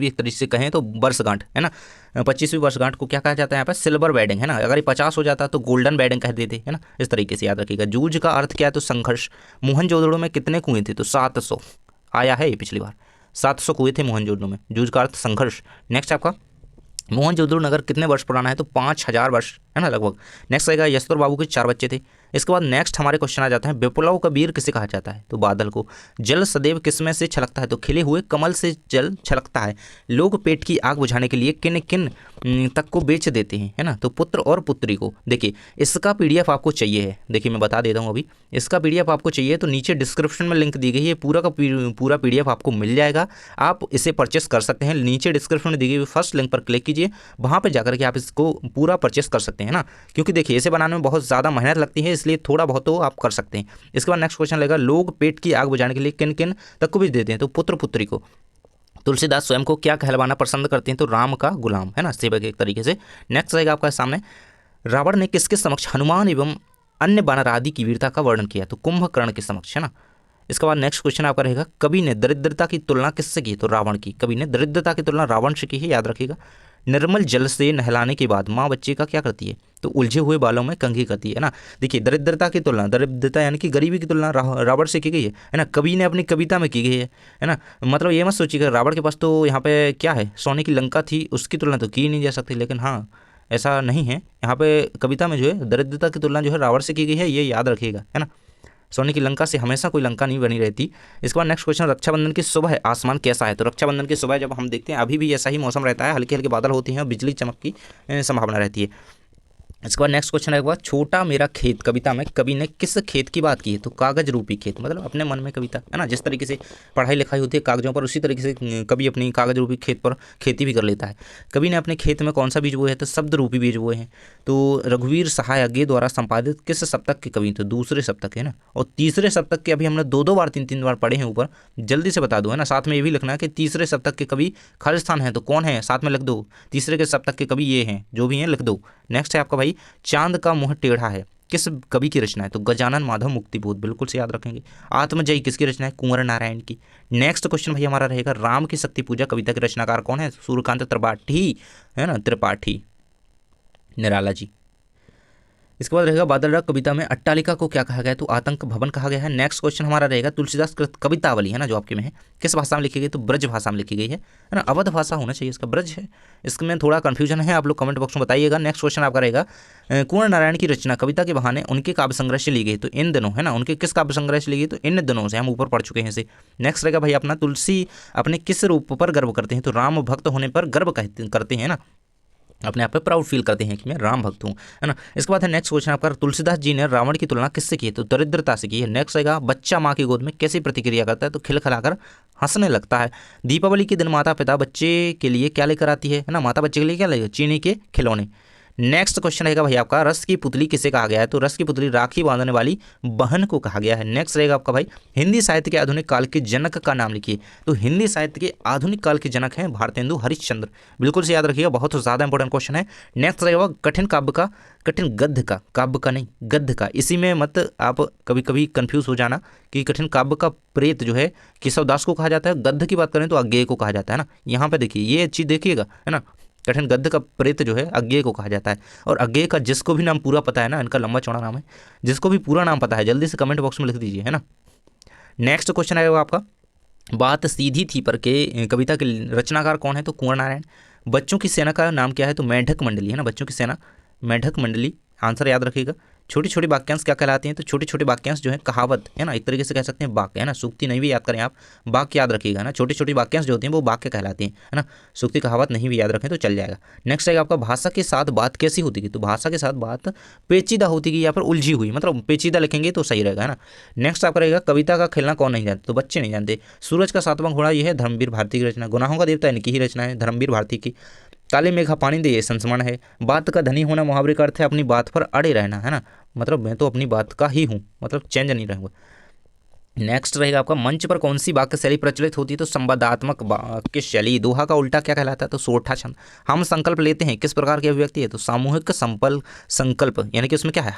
एक तरीके से कहें तो वर्षगांठ, है ना, 25वीं वर्षगांठ को क्या कहा जाता है यहाँ पर? सिल्वर वेडिंग, है ना। अगर ये 50 हो जाता तो गोल्डन वेडिंग कह देते, है ना, इस तरीके से याद रखिएगा। जूझ का अर्थ क्या है? तो संघर्ष। मोहनजोदड़ो में कितने कुएं थे? तो 700 आया है ये पिछली बार, 700 कुएं थे मोहनजोदड़ो में। जूझ का अर्थ संघर्ष। नेक्स्ट आपका, मोहनजोदड़ो नगर कितने वर्ष पुराना है? तो 5000 वर्ष, है ना, लगभग। नेक्स्ट रहेगा, यशोधर बाबू के 4 बच्चे थे। इसके बाद नेक्स्ट हमारे क्वेश्चन आ जाता है, विप्लव का वीर किसे कहा जाता है? तो बादल को। जल सदैव किसमें से छलकता है? तो खिले हुए कमल से जल छलकता है। लोग पेट की आग बुझाने के लिए किन किन तक को बेच देते हैं, है ना? तो पुत्र और पुत्री को। देखिए इसका पीडीएफ आपको चाहिए है, देखिए मैं बता देता हूँ अभी, इसका पीडीएफ आपको चाहिए तो नीचे डिस्क्रिप्शन में लिंक दी गई है, पूरा का पूरा पीडीएफ आपको मिल जाएगा, आप इसे परचेस कर सकते हैं। नीचे डिस्क्रिप्शन में दी गई फर्स्ट लिंक पर क्लिक कीजिए, वहाँ पर जाकर के आप इसको पूरा परचेस कर सकते हैं ना, क्योंकि देखिए इसे बनाने में बहुत ज़्यादा मेहनत लगती है, इसलिए थोड़ा बहुत तो आप कर सकते हैं। इसके बाद नेक्स्ट क्वेश्चन लगेगा, लोग पेट की आग बुझाने के लिए किन किन तक को बेच देते हैं? तो पुत्र पुत्री को। तुलसीदास स्वयं को क्या कहलवाना पसंद करते हैं? तो राम का गुलाम, है ना, सेवक एक तरीके से। नेक्स्ट रहेगा आपका सामने, रावण ने किसके समक्ष हनुमान एवं अन्य वानर आदि की वीरता का वर्णन किया? तो कुंभकर्ण के समक्ष, है ना। इसके बाद नेक्स्ट क्वेश्चन आपका रहेगा, कवि ने दरिद्रता की तुलना किससे की? तो रावण की। कवि ने दरिद्रता की तुलना रावण से की है, याद रखिएगा। निर्मल जल से नहलाने के बाद माँ बच्चे का क्या करती है? तो उलझे हुए बालों में कंघी करती है ना। देखिए दरिद्रता की तुलना, दरिद्रता यानी कि गरीबी की तुलना रावण से की गई है ना, कवि ने अपनी कविता में की गई है ना। मतलब ये मत सोचिएगा रावण के पास तो यहाँ पे क्या है, सोने की लंका थी, उसकी तुलना तो की नहीं जा सकती, लेकिन हाँ ऐसा नहीं है, यहाँ पे कविता में जो है दरिद्रता की तुलना जो है रावण से की गई है, ये याद रखिएगा, है ना। सोने की लंका से हमेशा कोई लंका नहीं बनी रहती। इसके बाद नेक्स्ट क्वेश्चन, रक्षाबंधन की सुबह आसमान कैसा है? तो रक्षाबंधन की सुबह जब हम देखते हैं अभी भी ऐसा ही मौसम रहता है, हल्के हल्के बादल होते हैं और बिजली चमक की संभावना रहती है। इसके बाद नेक्स्ट क्वेश्चन है, छोटा मेरा खेत कविता में कवि ने किस खेत की बात की है? तो कागज रूपी खेत, मतलब अपने मन में कविता, है ना। जिस तरीके से पढ़ाई लिखाई होती है कागजों पर, उसी तरीके से कवि अपनी कागज रूपी खेत पर खेती भी कर लेता है। कवि ने अपने खेत में कौन सा बीज बोए है? तो शब्द रूपी बीज बोए हैं। तो रघुवीर सहाय अज्ञे द्वारा संपादित किस सप्तक के कवि? तो दूसरे सप्तक, है ना। और तीसरे सप्तक के अभी हमने दो बार तीन बार पढ़े हैं ऊपर, जल्दी से बता दो, है ना। साथ में ये भी लिखना है कि तीसरे सप्तक के कवि खालिस्तान है, तो कौन है साथ में लिख दो, तीसरे के सप्तक के कवि ये हैं, जो भी हैं लिख दो। नेक्स्ट है आपका भाई, चांद का मुंह टेढ़ा है किस कवि की रचना है? तो गजानन माधव मुक्तिबोध, बिल्कुल से याद रखेंगे। आत्मजयी किसकी रचना है? कुंवर नारायण की। नेक्स्ट क्वेश्चन भाई हमारा रहेगा, राम की शक्ति पूजा कविता के रचनाकार कौन है? सूर्यकांत त्रिपाठी, है ना, त्रिपाठी, निराला जी। इसके बाद रहेगा, बादल राग कविता में अट्टालिका को क्या कहा गया है? तो आतंक भवन कहा गया है। नेक्स्ट क्वेश्चन हमारा रहेगा, तुलसीदास कृत कवितावली, है ना, जो आपके में है, किस भाषा में लिखी गई? तो ब्रज भाषा में लिखी गई है ना। अवध भाषा होना चाहिए, इसका ब्रज है, इसमें थोड़ा कंफ्यूजन है, आप लोग कमेंट बॉक्स में बताइएगा। नेक्स्ट क्वेश्चन आपका रहेगा, कुंवर नारायण की रचना कविता के बहाने उनके काव्य संग्रह से ली गई? तो इन दिनों, है ना, उनके किस काव्य संग्रह से ली गई? तो इन दिनों से, हम ऊपर पढ़ चुके हैं इसे। नेक्स्ट रहेगा भाई अपना, तुलसी अपने किस रूप पर गर्व करते हैं? तो राम भक्त होने पर गर्व करते हैं ना, अपने आप पे प्राउड फील करते हैं कि मैं राम भक्त हूँ, है ना। इसके बाद है नेक्स्ट क्वेश्चन आपका, तुलसीदास जी ने रावण की तुलना किससे की है? तो दरिद्रता से की है। नेक्स्ट आएगा, बच्चा माँ की गोद में कैसी प्रतिक्रिया करता है? तो खिलखिलाकर हंसने लगता है। दीपावली के दिन माता पिता बच्चे के लिए क्या लेकर आती है ना, माता बच्चे के लिए क्या लेकर? चीनी के खिलौने। नेक्स्ट क्वेश्चन रहेगा भाई आपका, रस की पुतली किसे कहा गया है? तो रस की पुतली राखी बांधने वाली बहन को कहा गया है। नेक्स्ट रहेगा आपका भाई, हिंदी साहित्य के आधुनिक काल के जनक का नाम लिखिए। तो हिंदी साहित्य के आधुनिक काल के जनक हैं भारतेंदु हरिश्चंद्र, बिल्कुल से याद रखिएगा, बहुत ज़्यादा इंपॉर्टेंट क्वेश्चन है। नेक्स्ट रहेगा कठिन काव्य का, कठिन गद्य का, काव्य का नहीं गद्य का, इसी में मत आप कभी कभी कंफ्यूज हो जाना कि कठिन काव्य का प्रेत जो है केशवदास को कहा जाता है, गद्य की बात करें तो अज्ञेय को कहा जाता है ना। यहाँ पे देखिए ये चीज़ देखिएगा, है ना, कठिन गद्य का प्रेत जो है अज्ञेय को कहा जाता है। और अज्ञेय का जिसको भी नाम पूरा पता है ना, इनका लंबा चौड़ा नाम है, जिसको भी पूरा नाम पता है जल्दी से कमेंट बॉक्स में लिख दीजिए, है ना। नेक्स्ट क्वेश्चन आएगा आपका, बात सीधी थी पर के कविता के रचनाकार कौन है? तो कुंवर नारायण। बच्चों की सेना का नाम क्या है? तो मेढक मंडली, है ना, बच्चों की सेना मेढक मंडली, आंसर याद रखिएगा। छोटी छोटी वाक्यांश क्या कहलाते हैं? तो छोटे छोटे वाक्यांश जो है कहावत, है ना, एक तरीके से कह सकते हैं वाक्य, है ना, सूक्ति नहीं भी याद करें आप, वाक्य याद रखिएगा ना। छोटी छोटी वाक्यांश जो होती हैं वो वाक्य कहलाती हैं, है ना, सूक्ति कहावत नहीं भी याद रखें तो चल जाएगा। नेक्स्ट है आपका, भाषा के साथ बात कैसी होती है? तो भाषा के साथ बात पेचीदा होती है या फिर उलझी हुई, मतलब पेचीदा लिखेंगे तो सही रहेगा, है ना। नेक्स्ट आपका रहेगा, कविता का खेलना कौन नहीं जानते? तो बच्चे नहीं जानते। सूरज का सातवां घोड़ा ये है धर्मवीर भारती की रचना। गुनाहों का देवता इनकी ही रचना है, धर्मवीर भारती की। काले मेघा पानी दे ये संस्मरण है। बात का धनी होना मुहावरे का अर्थ है अपनी बात पर अड़े रहना, है ना, मतलब मैं तो अपनी बात का ही हूँ, मतलब चेंज नहीं रहूँगा। नेक्स्ट रहेगा आपका, मंच पर कौन सी वाक्य शैली प्रचलित होती है? तो संवादात्मक वाक्य शैली। दोहा का उल्टा क्या कहलाता है? तो सोठा छंद। हम संकल्प लेते हैं किस प्रकार की अभिव्यक्ति है? तो सामूहिक संकल्प, यानी कि उसमें क्या है,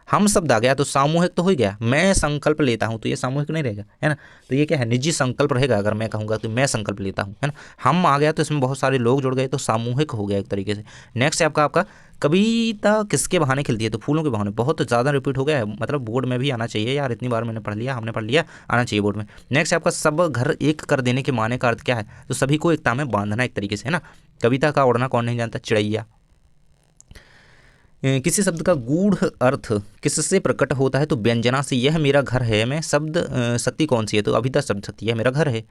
हम शब्द आ गया तो सामूहिक तो हो ही गया। मैं संकल्प लेता हूँ तो ये सामूहिक नहीं रहेगा, है ना, तो ये क्या है, निजी संकल्प रहेगा। अगर मैं कहूँगा तो मैं संकल्प लेता हूँ, है ना, हम आ गया तो इसमें बहुत सारे लोग जुड़ गए तो सामूहिक हो गया एक तरीके से। नेक्स्ट है आपका कविता किसके बहाने खिलती है? तो फूलों के बहाने। बहुत ज़्यादा रिपीट हो गया है, मतलब बोर्ड में भी आना चाहिए यार, इतनी बार मैंने पढ़ लिया, हमने पढ़ लिया, आना चाहिए बोर्ड में। नेक्स्ट है आपका, सब घर एक कर देने के माने का अर्थ क्या है? तो सभी को एकता में बांधना एक तरीके से, है ना। कविता का उड़ना कौन नहीं जानता? चिड़ैया। किसी शब्द का गूढ़ अर्थ किससे प्रकट होता है? तो व्यंजना से। यह मेरा घर है में शब्द शक्ति कौन सी है? तो अभिधा शब्द शक्ति, यह मेरा घर है।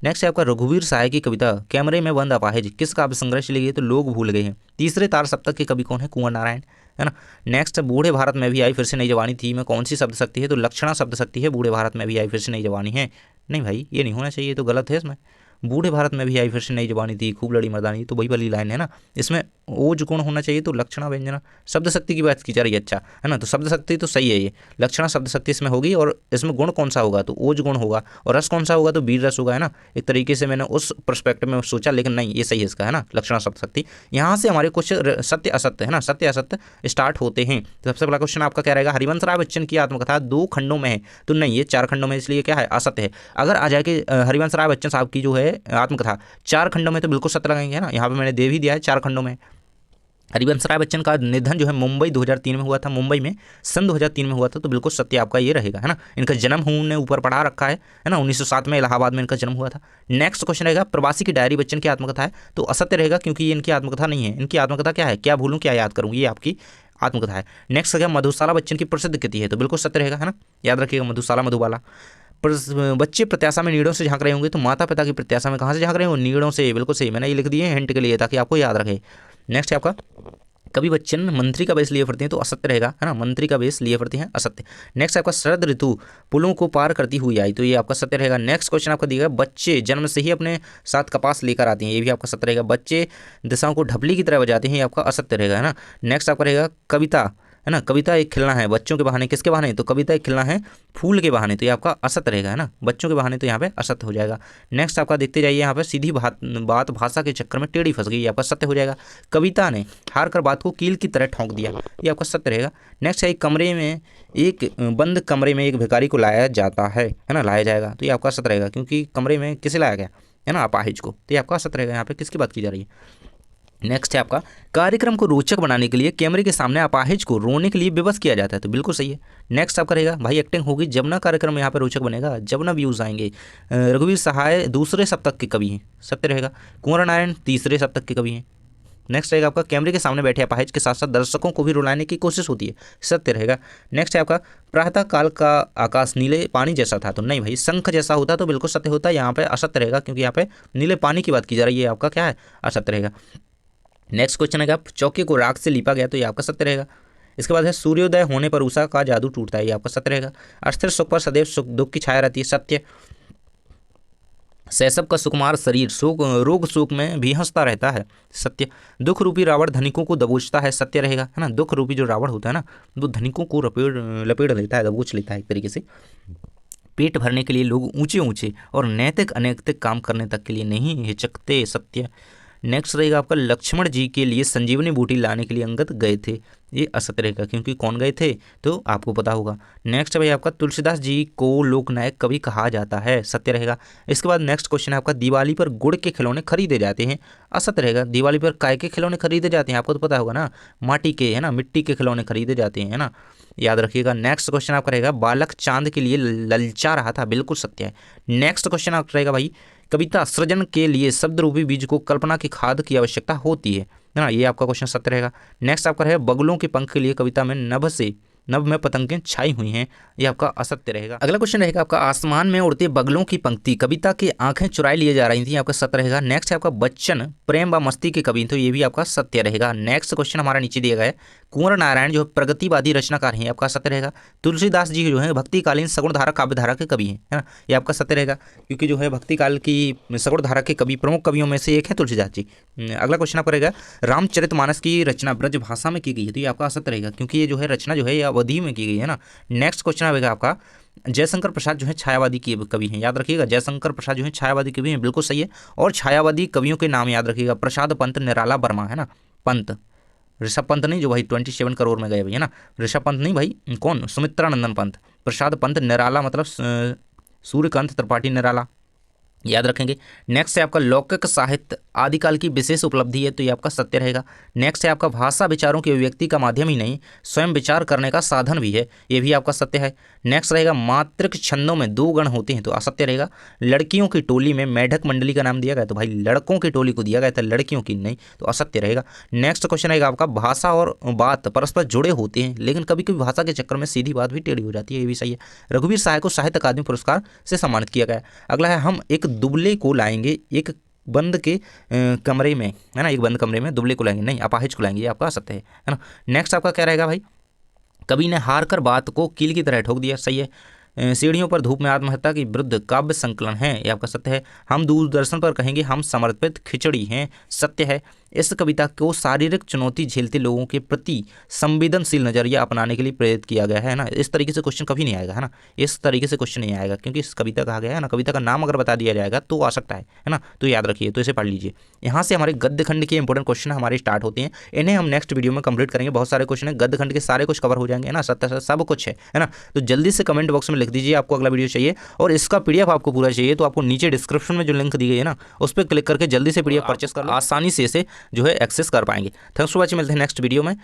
नेक्स्ट है आपका, रघुवीर सहाय की कविता कैमरे में बंद अपाहिज किस काव्य संग्रह से ली गई? तो लोग भूल गए हैं। तीसरे तार सप्तक के कवि कौन है? कुंवर नारायण, है ना। नेक्स्ट, बूढ़े भारत में भी आई फिर से नई जवानी थी में कौन सी शब्द शक्ति है? तो लक्षणा शब्द शक्ति है। बूढ़े भारत में भी आई फिर से नई जवानी है, नहीं भाई ये नहीं होना चाहिए, तो गलत है इसमें। बूढ़े भारत में भी आई फिर से नई जवानी थी, खूब लड़ी मर्दानी, तो वही वाली लाइन है ना। इसमें ओज गुण होना चाहिए, तो लक्षणा व्यंजना शब्द शक्ति की बात की जा रही है, अच्छा, है ना, तो शब्द शक्ति तो सही है ये। लक्षणा शब्द शक्ति इसमें होगी, और इसमें गुण कौन सा होगा? तो ओज गुण होगा। और रस कौन सा होगा? तो वीर रस होगा, है ना। एक तरीके से मैंने उस पर्सपेक्टिव में सोचा, लेकिन नहीं, ये सही है इसका, है ना, लक्षणा शब्द शक्ति। यहाँ से हमारे कुछ सत्य असत्य, है ना, सत्य असत्य स्टार्ट होते हैं। तो सबसे पहला क्वेश्चन आपका क्या रहेगा, हरिवंश राय बच्चन की आत्मकथा 2 खंडों में है? तो नहीं, ये 4 खंडों में, इसलिए क्या है, असत्य है। अगर आ जाए कि हरिवंश राय बच्चन साहब की जो है आत्मकथा 4 खंडों में, तो बिल्कुल सत्य लगाएंगे, है ना। यहाँ पे मैंने दे भी दिया है 4 खंडों में। हरिवंश राय बच्चन का निधन जो है मुंबई 2003 में हुआ था, मुंबई में सन 2003 में हुआ था, तो बिल्कुल सत्य आपका ये रहेगा, है ना। इनका जन्म हमने ऊपर पढ़ा रखा है ना, 1907 में इलाहाबाद में इनका जन्म हुआ था। नेक्स्ट क्वेश्चन रहेगा, प्रवासी की डायरी बच्चन की आत्मकथा है? तो असत्य रहेगा, क्योंकि ये इनकी आत्मकथा नहीं है। इनकी आत्मकथा क्या है, क्या भूलूं क्या याद करूँ, ये आपकी आत्मकथा है। नेक्स्ट रहेगा, मधुशाला बच्चन की प्रसिद्ध कृति है? तो बिल्कुल सत्य रहेगा, है ना, याद रखिएगा, मधुशाला मधुबाला। बच्चे प्रत्याशा में नीड़ों से झांक रहे होंगे? तो माता पिता की प्रत्याशा में कहाँ से झांक रहे होंगे? नीड़ों से, बिल्कुल सही, मैंने ये लिख दिए हिंट के लिए ताकि आपको याद रखे। नेक्स्ट है आपका, कवि बच्चन मंत्री का वेश लिए फिरते हैं? तो असत्य रहेगा, है ना, मंत्री का वेश लिए फिरते हैं, असत्य। नेक्स्ट आपका, शरद ऋतु पुलों को पार करती हुई आई? तो ये आपका सत्य रहेगा। नेक्स्ट क्वेश्चन आपका दिया, बच्चे जन्म से ही अपने साथ कपास लेकर आते हैं? ये भी आपका सत्य रहेगा। बच्चे दिशाओं को ढपली की तरह बजाते हैं? ये आपका असत्य रहेगा, है ना। नेक्स्ट आपका रहेगा, कविता, है ना, कविता एक खिलना है बच्चों के बहाने, किसके बहाने? तो कविता एक खिलना है फूल के बहाने, तो ये आपका असत्य रहेगा, है ना, बच्चों के बहाने, तो यहाँ पे असत्य हो जाएगा। नेक्स्ट आपका देखते जाइए, यहाँ पे सीधी बात भाषा के चक्कर में टेढ़ी फंस गई, ये आपका सत्य हो जाएगा। कविता ने हार कर बात को कील की तरह ठोंक दिया, ये आपका सत्य रहेगा। नेक्स्ट है, एक बंद कमरे में एक भिखारी को लाया जाता है ना, लाया जाएगा, तो ये आपका सत्य रहेगा, क्योंकि कमरे में किसे लाया गया, है ना, अपाहिज को, तो ये आपका सत्य रहेगा। यहाँ पे किसकी बात की जा रही है? नेक्स्ट है आपका, कार्यक्रम को रोचक बनाने के लिए कैमरे के सामने अपाहिज को रोने के लिए विवश किया जाता है? तो बिल्कुल सही है। नेक्स्ट आपका रहेगा, भाई एक्टिंग होगी जब ना कार्यक्रम यहाँ पर रोचक बनेगा, जब ना व्यूज़ आएंगे। रघुवीर सहाय दूसरे सप्तक के कवि हैं, सत्य रहेगा। कुंवर नारायण तीसरे सप्तक के कवि हैं। नेक्स्ट रहेगा आपका, कैमरे के सामने बैठे अपाहिज के साथ साथ दर्शकों को भी रुलाने की कोशिश होती है, सत्य रहेगा। नेक्स्ट है आपका, प्रातः काल का आकाश नीले पानी जैसा था? तो नहीं भाई, शंख जैसा होता तो बिल्कुल सत्य होता, यहाँ पे असत्य रहेगा, क्योंकि यहाँ पे नीले पानी की बात की जा रही है, आपका क्या है, असत्य रहेगा। नेक्स्ट क्वेश्चन है, चौके को राख से लिपा गया? तो ये आपका सत्य रहेगा। इसके बाद है, सूर्योदय होने पर उषा का जादू टूटता है? ये आपका सत्य रहेगा। अस्थिर सुख पर सदैव सुख दुख की छाया रहती है? सत्य। शैशव का सुकुमार शरीर शोक रोग शोक में भी हंसता रहता है, सत्य। दुख रूपी रावण धनिकों को दबोचता है, सत्य रहेगा, है ना। दुख रूपी जो रावण होता है ना, वो धनिकों को लपेट लेता है, दबोच लेता है एक तरीके से। पेट भरने के लिए लोग ऊंचे ऊंचे और नैतिक अनैतिक काम करने तक के लिए नहीं हिचकते, सत्य। नेक्स्ट रहेगा आपका लक्ष्मण जी के लिए संजीवनी बूटी लाने के लिए अंगद गए थे, ये असत्य रहेगा, क्योंकि कौन गए थे तो आपको पता होगा। नेक्स्ट भाई आपका तुलसीदास जी को लोकनायक कवि कहा जाता है, सत्य रहेगा। इसके बाद नेक्स्ट क्वेश्चन है आपका दिवाली पर गुड़ के खिलौने खरीदे जाते हैं, असत्य रहेगा। दिवाली पर काय के खिलौने खरीदे जाते हैं, आपको तो पता होगा ना, माटी के, है ना, मिट्टी के खिलौने खरीदे जाते हैं, है ना, याद रखिएगा। नेक्स्ट क्वेश्चन आपका रहेगा बालक चांद के लिए ललचा रहा था, बिल्कुल सत्य है। नेक्स्ट क्वेश्चन आपका रहेगा भाई कविता सृजन के लिए शब्द रूपी बीज को कल्पना की खाद की आवश्यकता होती है ना, ये आपका क्वेश्चन सत्य रहेगा। नेक्स्ट आपका रहेगा बगलों के पंख के लिए कविता में नभ में पतंगें छाई हुई हैं, ये आपका असत्य रहेगा। अगला क्वेश्चन रहेगा आपका आसमान में उड़ते बगलों की पंक्ति कविता की आंखें चुराई लिए जा रही थी, आपका सत्य रहेगा। नेक्स्ट है आपका बच्चन प्रेम व मस्ती के कवि, तो ये भी आपका सत्य रहेगा। नेक्स्ट क्वेश्चन हमारा नीचे दिया गया है कुंवर नारायण जो प्रगतिवादी रचनाकार हैं, आपका सत्य रहेगा। तुलसीदास जी जो है भक्तिकालीन सगुणधारा काव्यधारा के कवि हैं, है ना, ये आपका सत्य रहेगा, क्योंकि जो है भक्तिकाल की सगुणधारा के कवि प्रमुख कवियों में से एक है तुलसीदास जी। अगला क्वेश्चन आपका रहेगा रामचरितमानस की रचना ब्रज भाषा में की गई है, तो ये आपका असत्य रहेगा, क्योंकि ये जो है रचना जो है ये अवधि में की गई है ना। नेक्स्ट क्वेश्चन आएगा आपका जयशंकर प्रसाद जो है छायावादी के कवि हैं, याद रखिएगा, जयशंकर प्रसाद जो है छायावादी कवि हैं, बिल्कुल सही है। और छायावादी कवियों के नाम याद रखिएगा, प्रसाद पंत, निराला वर्मा, है ना, पंत, ऋषभ पंत नहीं जो भाई 27 करोड़ में गए भाई, है ना, ऋषभ पंत नहीं भाई, कौन, सुमित्रानंदन पंत, प्रसाद पंत, निराला मतलब सूर्यकांत त्रिपाठी निराला, याद रखेंगे। नेक्स्ट है आपका लौकिक साहित्य आदिकाल की विशेष उपलब्धि है, तो ये आपका सत्य रहेगा। नेक्स्ट है आपका भाषा विचारों की अभिव्यक्ति का माध्यम ही नहीं स्वयं विचार करने का साधन भी है, ये भी आपका सत्य है। नेक्स्ट रहेगा मातृक छंदों में 2 गण होते हैं, तो असत्य रहेगा। लड़कियों की टोली में मेढक मंडली का नाम दिया गया, तो भाई लड़कों की टोली को दिया गया था, लड़कियों की नहीं, तो असत्य रहेगा। नेक्स्ट क्वेश्चन रहेगा आपका भाषा और बात परस्पर जुड़े होते हैं, लेकिन कभी कभी भाषा के चक्कर में सीधी बात भी टेढ़ी हो जाती है, ये भी सही है। रघुवीर सहाय को साहित्य अकादमी पुरस्कार से सम्मानित किया गया। अगला है हम एक दुबले को लाएंगे एक बंद के कमरे में, है ना, एक बंद कमरे में दुबले को लाएंगे, नहीं अपाहिज को लाएंगे, ये आपका सत्य है ना। नेक्स्ट आपका क्या रहेगा भाई कवि ने हार कर बात को कील की तरह ठोक दिया, सही है। सीढ़ियों पर धूप में आत्महत्या की वृद्ध काव्य संकलन है, ये आपका सत्य है। हम दूरदर्शन पर कहेंगे हम समर्पित खिचड़ी हैं, सत्य है। इस कविता को शारीरिक चुनौती झेलते लोगों के प्रति संवेदनशील नजरिया अपनाने के लिए प्रेरित किया गया है ना। इस तरीके से क्वेश्चन कभी नहीं आएगा, है ना, इस तरीके से क्वेश्चन नहीं आएगा, क्योंकि इस कविता कहा गया है ना, कविता का नाम अगर बता दिया जाएगा तो आ सकता है ना, तो याद रखिए, तो इसे पढ़ लीजिए। यहाँ से हमारे गद्य खंड के इंपॉर्टेंट क्वेश्चन हमारे स्टार्ट होते हैं, इन्हें हम नेक्स्ट वीडियो में कंप्लीट करेंगे। बहुत सारे क्वेश्चन है, गद्य खंड के सारे कुछ कवर हो जाएंगे, है ना, सत्य सब कुछ है ना। तो जल्दी से कमेंट बॉक्स में लिख दीजिए आपको अगला वीडियो चाहिए, और इसका पीडीएफ आपको पूरा चाहिए तो आपको नीचे डिस्क्रिप्शन में जो लिंक दी गई है ना, उस पर क्लिक करके जल्दी से पीडीएफ परचेस कर लो, आसानी से इसे जो है एक्सेस कर पाएंगे। थैंक्स फॉर वॉचिंग, मिलते हैं नेक्स्ट वीडियो में।